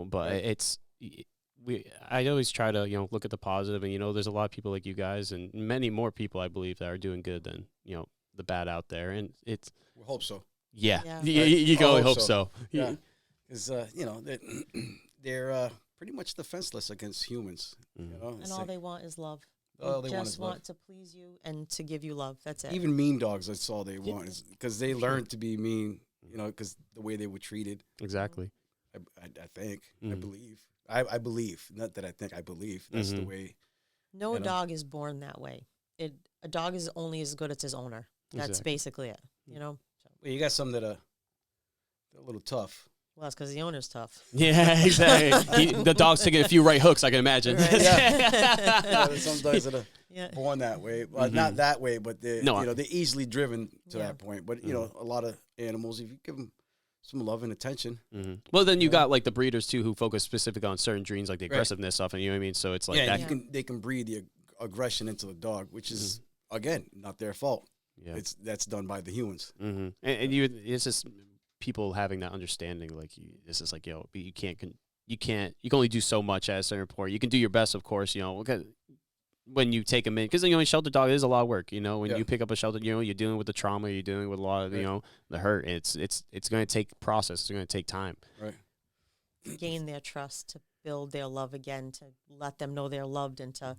But I always try to look at the positive, and there's a lot of people like you guys and many more people I believe that are doing good than the bad out there, and it's. We hope so. Yeah. You can only hope so. Yeah, because they're pretty much defenseless against humans. And all they want is love. They just want to please you and to give you love. That's it. Even mean dogs, that's all they want, because they learned to be mean. Because the way they were treated. Exactly. I think. I believe. I believe. Not that I think. I believe. That's the way. No dog is born that way. A dog is only as good as his owner. That's basically it. So. Well, you got some that are a little tough. Well, that's because the owner's tough. Yeah, exactly. The dog's taking a few right hooks, I can imagine. Right. There's some dogs that are born that way. Well, not that way, but they're they're easily driven to that point. But a lot of animals, if you give them some love and attention. Mm-hmm. Well, then you got like the breeders too, who focus specifically on certain genes, like the aggressiveness stuff, and you know what I mean. So it's like they can breed the aggression into the dog, which is again not their fault. Yeah, that's done by the humans. Mm-hmm. And it's just people having that understanding. Like it's just like you can only do so much at a certain point. You can do your best, of course. When you take them in, because a shelter dog is a lot of work. When you pick up a shelter, you're dealing with the trauma, you're dealing with a lot of the hurt. It's going to take process. It's going to take time. Right. To gain their trust, to build their love again, to let them know they're loved, and to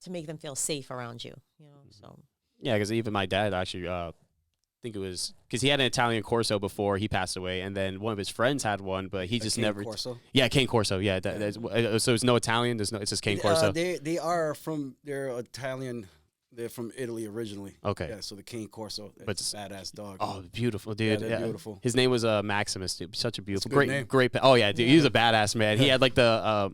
make them feel safe around you. So. Yeah, because even my dad actually, I think it was because he had an Italian Corso before he passed away, and then one of his friends had one, but he just never. Corso? Yeah, Cane Corso. Yeah, so it's no Italian. It's just Cane Corso. They're Italian. They're from Italy originally. Okay. Yeah, so the Cane Corso, that's a badass dog. Oh, beautiful, dude. Yeah, beautiful. His name was Maximus, dude. Such a beautiful, great great. Oh yeah, dude. He was a badass man. He had like the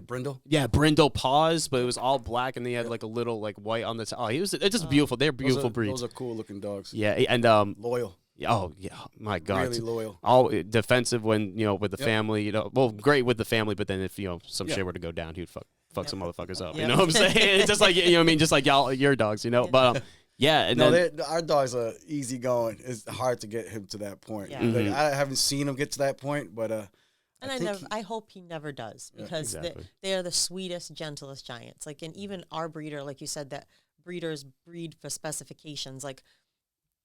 brindle. Yeah, brindle paws, but it was all black, and they had like a little like white on the top. Oh, it's just beautiful. They're beautiful breeds. Those are cool looking dogs. Yeah, and loyal. Oh yeah, my God, really loyal. All defensive when with the family. Well, great with the family, but then if some shit were to go down, he'd fuck some motherfuckers up. You know what I'm saying? It's just like what I mean, just like your dogs, But yeah, and our dogs are easygoing. It's hard to get him to that point. Yeah. Like, I haven't seen him get to that point, but and I hope he never does, because they are the sweetest, gentlest giants. Like, and even our breeder, like you said, that breeders breed for specifications. Like,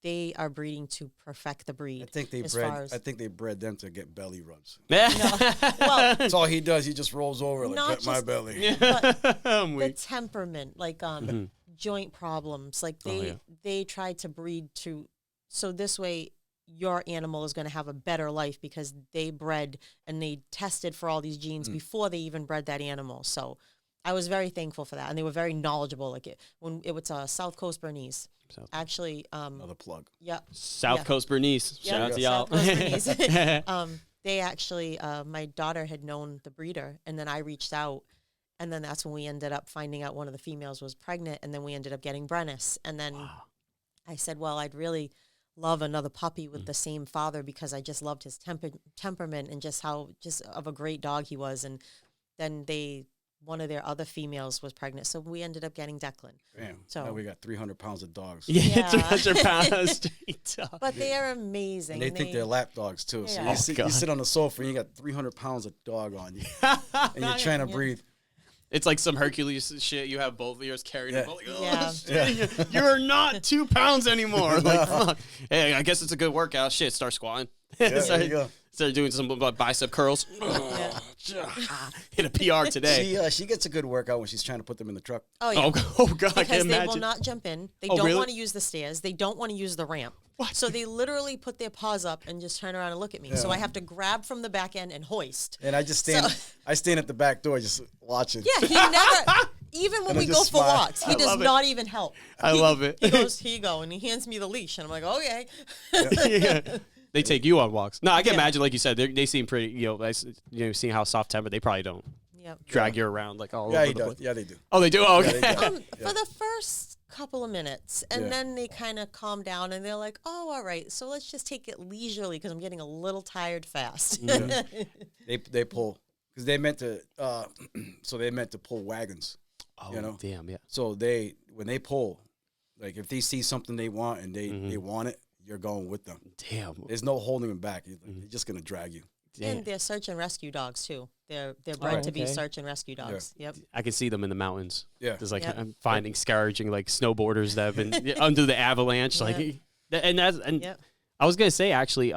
they are breeding to perfect the breed. I think they bred them to get belly rubs. Well, that's all he does. He just rolls over like, pet my belly. But the temperament, like joint problems, like they try to breed so this way your animal is going to have a better life, because they bred and they tested for all these genes before they even bred that animal. So I was very thankful for that, and they were very knowledgeable. Like when it was South Coast Bernese. Actually, another plug. Yeah. South Coast Bernese. Shout out to y'all. South Coast Bernese. They actually, my daughter had known the breeder, and then I reached out, and then that's when we ended up finding out one of the females was pregnant, and then we ended up getting Brennus, and then I said, well, I'd really love another puppy with the same father because I just loved his temperament and just how just of a great dog he was. And then one of their other females was pregnant, so we ended up getting Declan. Damn. So now we got 300 pounds of dogs. Yeah, 300 pounds street dog. But they are amazing. And they think they're lap dogs too. So Yeah. you sit on the sofa and you got 300 pounds of dog on you, and you're trying to breathe. It's like some Hercules shit. You have both of yours carried. Yeah. Like, oh, Yeah. shit, you're not 2 pounds anymore. Like, fuck. Hey, I guess it's a good workout. Shit, start squatting. Yeah, there you go. Start doing some bicep curls. Hit a PR today. She gets a good workout when she's trying to put them in the truck. Oh, yeah. Oh God, I Because can they imagine. will not jump in. They Oh, don't really? want to use the stairs. They don't want to use the ramp. What? So they literally put their paws up and just turn around and look at me. So I have to grab from the back end and hoist. And I just stand. I stand at the back door just watching. Yeah, he never. Even when And I we go just for smile. walks, he I does love it. not even help. I love it. He goes, here you go, and he hands me the leash, and I'm like, okay. Yeah. They take you on walks. No, I can Yeah. imagine, like you said, they seem pretty. Seeing how soft tempered, they probably don't Yep. drag you around like all Yeah, over he the does. place. Yeah, they do. Oh, they do. Oh, Yeah, okay. they do. For the first couple of minutes, and Yeah. then they kind of calm down, and they're like, oh, all right, so let's just take it leisurely because I'm getting a little tired fast. They pull because they meant to. So they meant to pull wagons. Oh, You know? damn, yeah. So when they pull, like if they see something they want and they want it, you're going with them. Damn. There's no holding them back. They're just gonna drag you. And they're search and rescue dogs too. They're bred to be okay. search and rescue dogs. Yep. I can see them in the mountains. Yeah. There's like Yep. I'm finding scourging like snowboarders that have been under the avalanche. Like, and Yep. I was gonna say actually,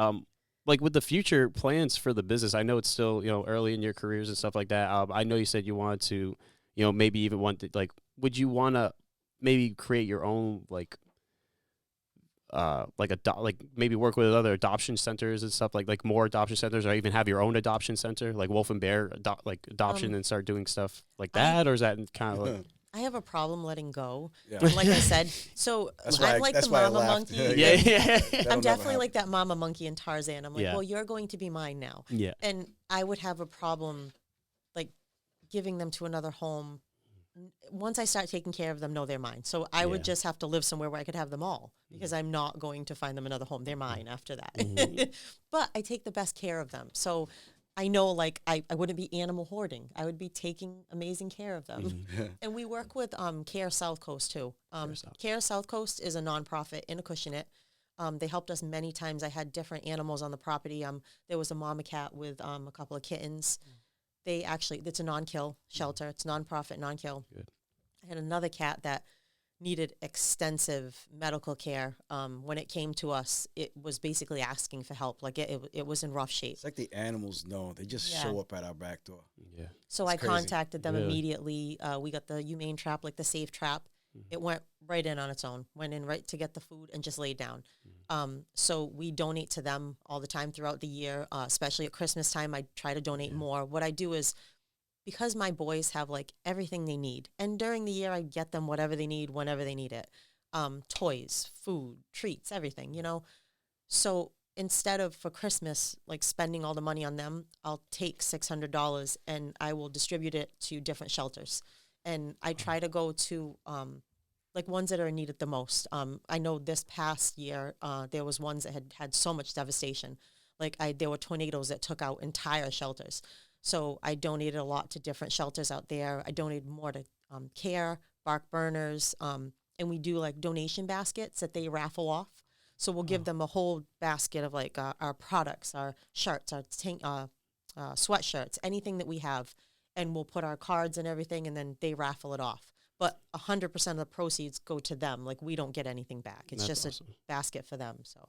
like with the future plans for the business, I know it's still early in your careers and stuff like that. I know you said you wanted to, maybe even want to would you want to maybe create your own like maybe work with other adoption centers and stuff like more adoption centers, or even have your own adoption center like Wolf and Bear adoption and start doing stuff like that, or is that kind of like I have a problem letting go. Yeah. Like I said, so I'm like the mama monkey. yeah. I'm definitely like that mama monkey in Tarzan. I'm like, Yeah. well, you're going to be mine now. Yeah. And I would have a problem like giving them to another home. Once I start taking care of them, no, they're mine. So I would just have to live somewhere where I could have them all because I'm not going to find them another home. They're mine after that. But I take the best care of them. So I know like I wouldn't be animal hoarding. I would be taking amazing care of them. And we work with Care South Coast too. Care South Coast is a nonprofit in Acushnet. They helped us many times. I had different animals on the property. There was a mama cat with a couple of kittens. It's a non-kill shelter. It's nonprofit, non-kill. Good. I had another cat that needed extensive medical care. When it came to us, it was basically asking for help. Like it was in rough shape. It's like the animals know. They just show up at our back door. Yeah. So It's I crazy. contacted them Really? immediately. We got the humane trap, like the safe trap. It went right in on its own. Went in right to get the food and just laid down. So we donate to them all the time throughout the year, especially at Christmas time. I try to donate more. What I do is, because my boys have like everything they need, and during the year I get them whatever they need whenever they need it. Toys, food, treats, everything, So instead of for Christmas, like spending all the money on them, I'll take $600 and I will distribute it to different shelters. And I try to go to like ones that are needed the most. I know this past year, there was ones that had so much devastation. Like there were tornadoes that took out entire shelters. So I donated a lot to different shelters out there. I donated more to Care, Bark Burners, and we do like donation baskets that they raffle off. So we'll give them a whole basket of like our products, our shirts, our sweatshirts, anything that we have, and we'll put our cards and everything, and then they raffle it off. But 100% of the proceeds go to them. Like we don't get anything back. It's That's just awesome. a basket for them. So.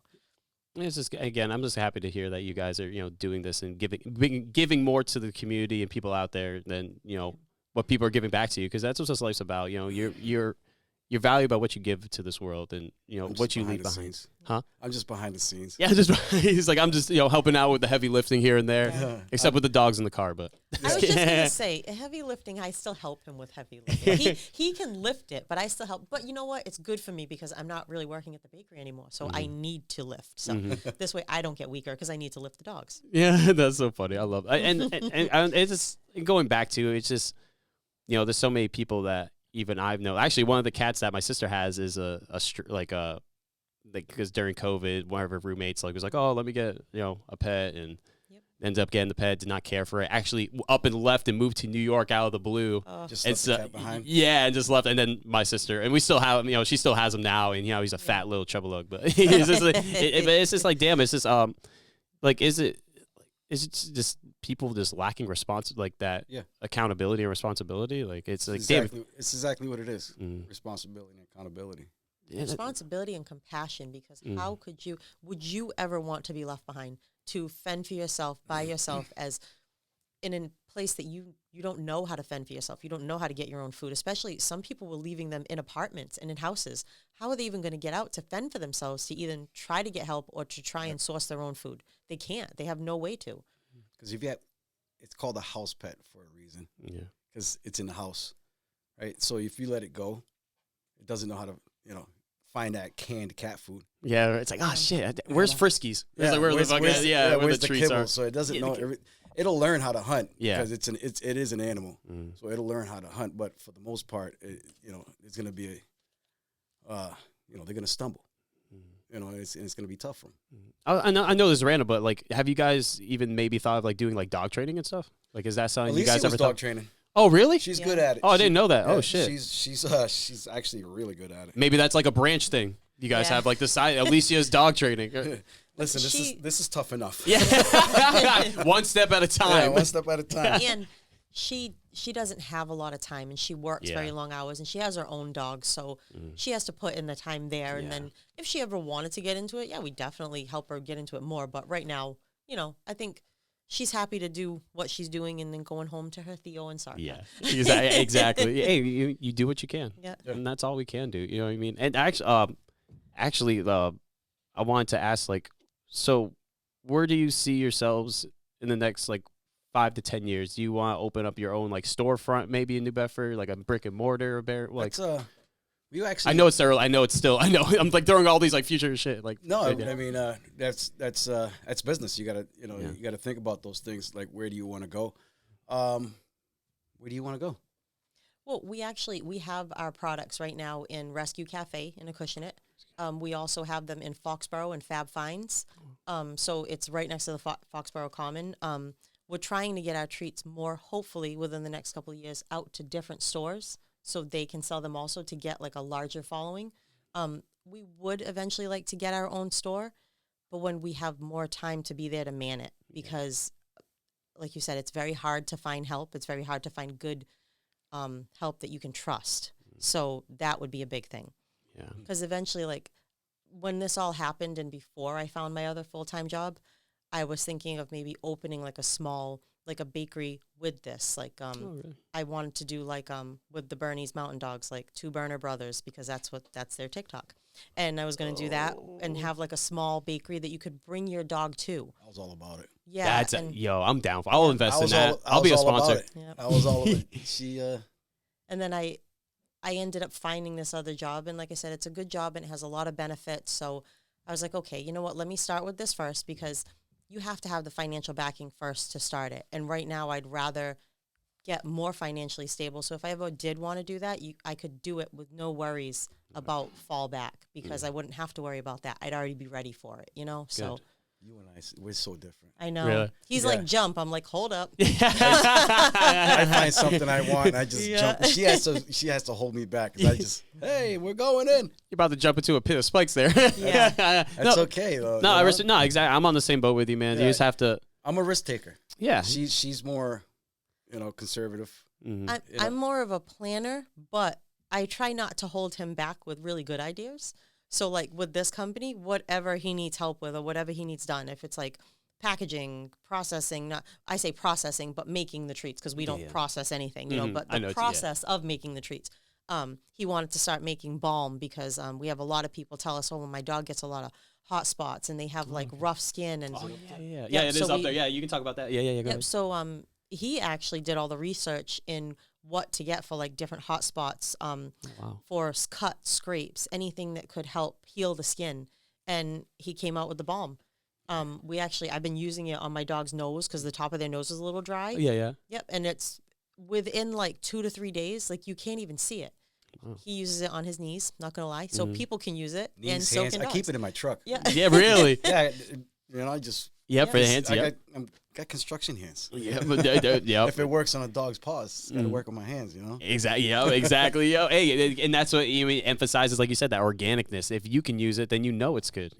It's just, again, I'm just happy to hear that you guys are, doing this and giving more to the community and people out there than, what people are giving back to you. Because that's what this life's about. You're valued by what you give to this world and, what you leave behind. Huh? I'm just behind the scenes. Yeah, he's like, I'm just, helping out with the heavy lifting here and there, except with the dogs in the car. But I was just going to say, heavy lifting, I still help him with heavy lifting. He can lift it, but I still help. But you know what? It's good for me because I'm not really working at the bakery anymore. So I need to lift. So this way I don't get weaker because I need to lift the dogs. Yeah, that's so funny. I love it. And it's just going back to, it's just, there's so many people that even I've known. Actually, one of the cats that my sister has is a like because during COVID, one of her roommates like was like, oh, let me get a pet, and ended up getting the pet. Did not care for it. Actually, up and left and moved to New York out of the blue. Just left the cat behind. Yeah, and just left. And then my sister, and we still have him. She still has him now, and he's a fat little chubbalug. But it's just like, it's just like, damn, it's just like, is it just people just lacking like that accountability and responsibility? Like it's like it's exactly what it is. Responsibility and accountability. Responsibility and compassion, because how would you ever want to be left behind to fend for yourself by yourself as in a place that you don't know how to fend for yourself. You don't know how to get your own food, especially some people were leaving them in apartments and in houses. How are they even going to get out to fend for themselves, to either try to get help or to try and source their own food? They can't. They have no way to. Because it's called a house pet for a reason. Yeah. Because it's in the house, right? So if you let it go, it doesn't know how to, find that canned cat food. Yeah, it's like, oh shit, where's Friskies? Yeah, where where's the treats kibble? are. So it doesn't know. It'll learn how to hunt. Yeah, because it is an animal. So it'll learn how to hunt. But for the most part, it's gonna be they're gonna stumble. It's gonna be tough for them. I know this is random, but like, have you guys even maybe thought of like doing like dog training and stuff? Like, is that something you guys ever dog training? Oh, really? She's good at it. Oh, I didn't know that. Oh, shit. She's actually really good at it. Maybe that's like a branch thing. You guys have like the side. Alicia's dog training. Listen, this is tough enough. Yeah, one step at a time. Yeah, one step at a time. And she doesn't have a lot of time, and she works very long hours, and she has her own dog, so she has to put in the time there. And then if she ever wanted to get into it, we definitely help her get into it more. But right now, I think she's happy to do what she's doing and then going home to her Theo and Sarka. Yeah, exactly. Hey, you do what you can. Yeah. And that's all we can do. You know what I mean? And actually, I wanted to ask, like, so where do you see yourselves in the next, like, 5 to 10 years? Do you want to open up your own, like, storefront maybe in New Bedford, like a brick and mortar? Like, I know it's early. I know. I'm like throwing all these like future shit. Like no, I mean that's business. You gotta you gotta think about those things. Like, where do you want to go? Where do you want to go? Well, we have our products right now in Rescue Cafe in Acushnet. We also have them in Foxborough and Fab Finds. So it's right next to the Foxborough Common. We're trying to get our treats more, hopefully within the next couple of years, out to different stores, so they can sell them also to get like a larger following. We would eventually like to get our own store, but when we have more time to be there to man it, because like you said, it's very hard to find help. It's very hard to find good help that you can trust. So that would be a big thing. Yeah. Because eventually, like when this all happened and before I found my other full-time job, I was thinking of maybe opening like a small, like a bakery with this. Like, really? I wanted to do like, with the Bernese Mountain Dogs, like 2 Burner Brothers, because that's their TikTok. And I was going to do that and have like a small bakery that you could bring your dog to. I was all about it. Yeah. I'm down for. I'll invest in that. I'll be a sponsor. Yep. I was all of it. And then I ended up finding this other job, and like I said, it's a good job and it has a lot of benefits. So I was like, okay, you know what? Let me start with this first, because you have to have the financial backing first to start it. And right now, I'd rather get more financially stable. So if I ever did want to do that, I could do it with no worries about fallback, because I wouldn't have to worry about that. I'd already be ready for it, So you and I, we're so different. I know. Really? He's like, jump. I'm like, hold up. I find something I want, and I just jump. She has to hold me back. I just, hey, we're going in. You're about to jump into a pit of spikes there. Yeah. That's okay, though. No, exactly. I'm on the same boat with you, man. Yeah. You just have to. I'm a risk taker. Yeah. She's more, conservative. Mm-hmm. I'm more of a planner, but I try not to hold him back with really good ideas. So like with this company, whatever he needs help with or whatever he needs done, if it's like packaging, processing, I say processing, but making the treats, because we don't process anything, but the process of making the treats. He wanted to start making balm, because we have a lot of people tell us, when my dog gets a lot of hot spots and they have like rough skin. And it is up there. Yeah, you can talk about that. Yeah. Go ahead. So he actually did all the research in what to get for like different hot spots, for cuts, scrapes, anything that could help heal the skin. And he came out with the balm. I've been using it on my dog's nose, because the top of their nose is a little dry. Yeah. Yep. And it's within like 2 to 3 days, like you can't even see it. He uses it on his knees, not going to lie. So people can use it. Knees, and so hands. can I dogs. keep it in my truck. Yeah. Yeah, really. Yeah, I just. Yeah, for the hands. I Yeah. got construction hands. Yeah, yeah. If it works on a dog's paws, it's got to work on my hands, Exactly. Yeah, exactly. Yo, hey, and that's what emphasizes, like you said, that organicness. If you can use it, then it's good.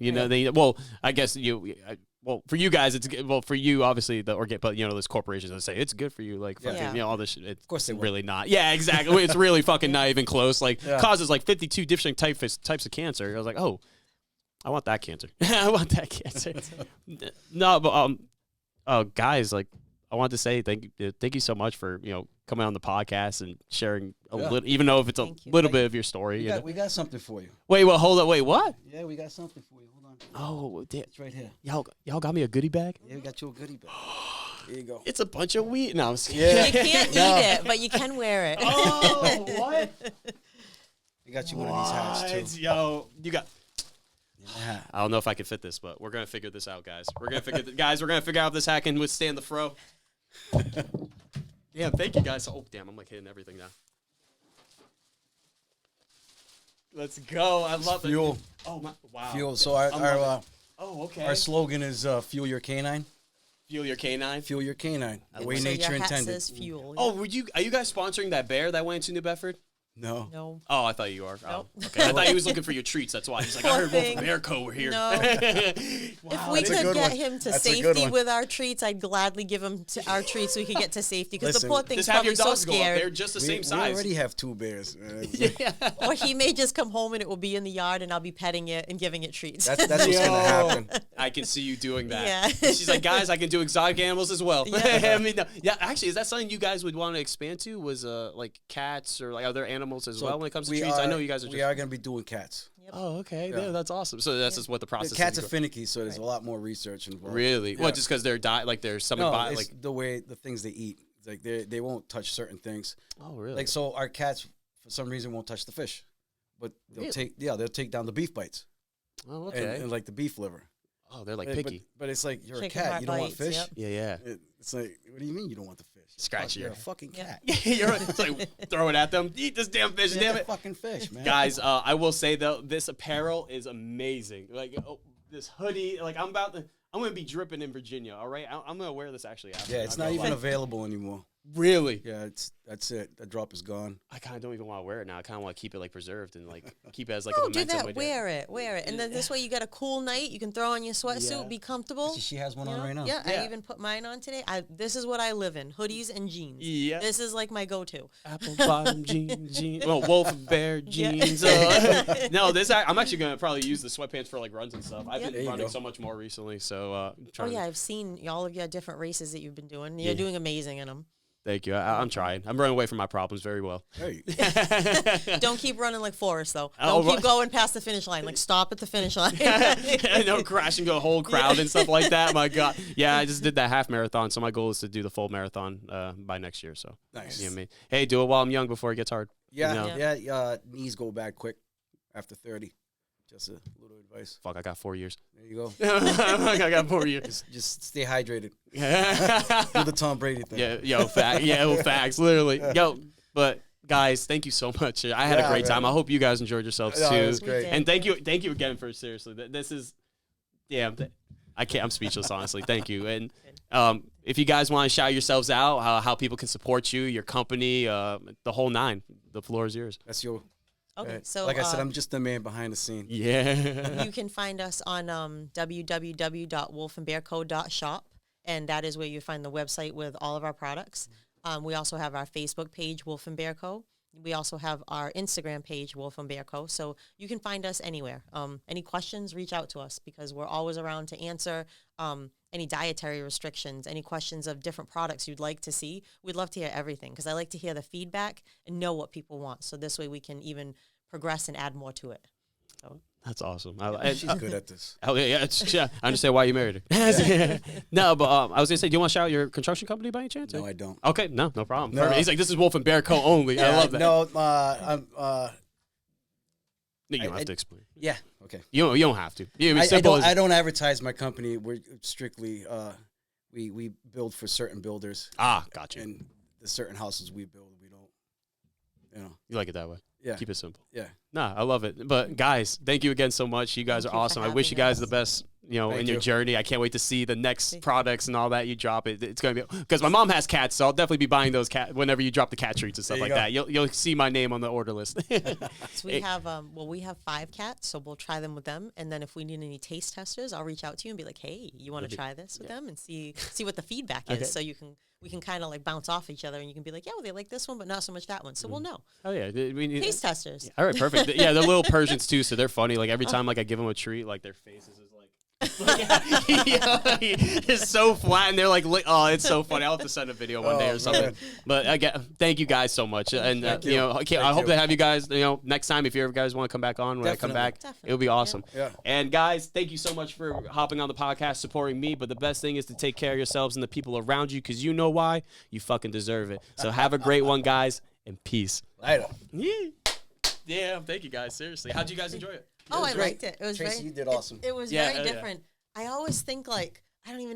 Well, I guess for you guys, for you, obviously the organic, but those corporations that say it's good for you, like fucking, all this shit. Of course they really not. Yeah, exactly. It's really fucking not even close. Like causes like 52 different types of cancer. I was like, oh, I want that cancer. I want that cancer. No, but guys, like I want to say thank you so much for coming on the podcast and sharing a little, even though if it's a little bit of your story. We got something for you. Wait, well, hold up. Wait, what? Yeah, we got something for you. Hold on. Oh, damn. It's right here. Y'all got me a goodie bag? Yeah, we got you a goodie bag. Here you go. It's a bunch of wheat. No, I'm just kidding. You can't eat it, but you can wear it. Oh, what? We got you one of these hats too. Yo, you got. Yeah. I don't know if I can fit this, but we're gonna figure this out, guys. We're gonna figure out if this hat can withstand the fro. Yeah, thank you guys. Oh damn, I'm like hitting everything now. Let's go. I love fuel. It. Oh my wow. Fuel. So our our slogan is fuel your canine. Fuel your canine. Fuel your canine. The way so nature your hat intended. says fuel. Oh, are you guys sponsoring that bear that went into New Bedford? No. No. Oh, I thought you are. Nope. Oh, okay. I thought he was looking for your treats. That's why he's like, I heard Wolf and Bear Co. were here. No. Wow, If we could get him to safety with our treats, I'd gladly give him our treats so he could get to safety. Because the poor thing's probably so scared. They're just the same size. We already have 2 bears. Or he may just come home and it will be in the yard and I'll be petting it and giving it treats. That's what's going to happen. I can see you doing that. Yeah. She's like, guys, I can do exotic animals as well. Yeah. I mean, actually, is that something you guys would want to expand to? Was like cats or like other animals as well when it comes to treats? I know you guys are. We are going to be doing cats. Yep. Oh, okay. Yeah, that's awesome. So that's just what the process. The cats are finicky, so there's a lot more research involved. Really? Well, just because they're like there's something like the things they eat. Like they won't touch certain things. Oh, really? Like so, our cats for some reason won't touch the fish, but they'll take down the beef bites. Oh, okay. And like the beef liver. Oh, they're like picky. But it's like you're Chicken a cat. heart You don't want bites, fish. yep. Yeah. It's like, what do you mean you don't want the fish? Scratch You're your a fucking cat. It's like throw it at them. Eat this damn fish, damn it. Fucking fish, man. Guys, I will say though, this apparel is amazing. Like this hoodie, like I'm gonna be dripping in Virginia. All right, I'm gonna wear this actually. After. Yeah, it's not even available anymore. Really? Yeah, that's it. That drop is gone. I kind of don't even want to wear it now. I kind of want to keep it like preserved and like keep it as like Oh, a do memento. that. Wear it. And then this way you got a cool night. You can throw on your sweatsuit, be comfortable. She has one on right now. Yeah, I even put mine on today. This is what I live in: hoodies and jeans. Yeah. This is like my go-to. Apple bottom jeans. Well, wolf and bear jeans. No, I'm actually gonna probably use the sweatpants for like runs and stuff. I've been running so much more recently, so I've seen all of your different races that you've been doing. You're doing amazing in them. Thank you. I'm trying. I'm running away from my problems very well. Hey. Don't keep running like Forrest, though. Don't keep going past the finish line. Like, stop at the finish line. No, crash into a whole crowd and stuff like that. My God. Yeah, I just did that half marathon, so my goal is to do the full marathon by next year. So nice. You know what I mean? Hey, do it while I'm young before it gets hard. Yeah. Knees go bad quick after 30. Just a little advice. Fuck, I got 4 years. There you go. I got 4 years. Just stay hydrated. Do the Tom Brady thing. Yeah, facts, literally. Yo, but guys, thank you so much. I had a great time. I hope you guys enjoyed yourselves too. It was great. And thank you again for seriously. This is, I'm speechless, honestly. Thank you. And if you guys want to shout yourselves out, how people can support you, your company, the whole nine, the floor is yours. That's your. Okay, so like I said, I'm just the man behind the scene. Yeah. You can find us on www.wolfandbearco.shop, and that is where you find the website with all of our products. We also have our Facebook page, Wolf and Bear Co. We also have our Instagram page, Wolf and Bear Co. So you can find us anywhere. Any questions, reach out to us because we're always around to answer any dietary restrictions, any questions of different products you'd like to see. We'd love to hear everything because I like to hear the feedback and know what people want. So this way we can even progress and add more to it. So. That's awesome. She's good at this. Yeah, I understand why you married her. No, but I was gonna say, do you want to shout out your construction company by any chance? No, I don't. Okay, no problem. No. He's like, this is Wolf and Bear Co. only. I love that. No, you don't have to explain. Yeah. Okay. You don't have to. I don't advertise my company. We're strictly we build for certain builders. Gotcha. And the certain houses we build, we don't. You like it that way. Yeah. Keep it simple. Yeah. Nah, I love it. But guys, thank you again so much. You guys Thank are you for awesome. I wish you having guys us. the best, you know, Thank in your you. journey. I can't wait to see the next products and all that you drop. It's going to be, because my mom has cats, so I'll definitely be buying those cat whenever you drop the cat treats and stuff There like you go. that. You'll see my name on the order list. So we have we have 5 cats, so we'll try them with them, and then if we need any taste testers, I'll reach out to you and be like, hey, you want to try this with them and see what the feedback is, so we can kind of like bounce off each other, and you can be like, yeah, well, they like this one, but not so much that one, so we'll know. Oh yeah, we need Taste testers. All right, perfect. Yeah, they're little Persians too, so they're funny. Like every time like I give them a treat, like their faces is like. It's so flat, and they're like, oh, it's so funny. I'll have to send a video one day or something. Man. But again, thank you guys so much, and you know, I hope to have you guys. You know, next time if you ever guys want to come back on, when I come back, it'll be awesome. Yeah. And guys, thank you so much for hopping on the podcast, supporting me. But the best thing is to take care of yourselves and the people around you, because you know why. You fucking deserve it. So have a great one, guys, and peace. Later. Yeah. Thank you guys. Seriously, how'd you guys enjoy it? I liked it. It was Tracy, very. you did awesome. It was Yeah, very yeah. different. I always think like I don't even know.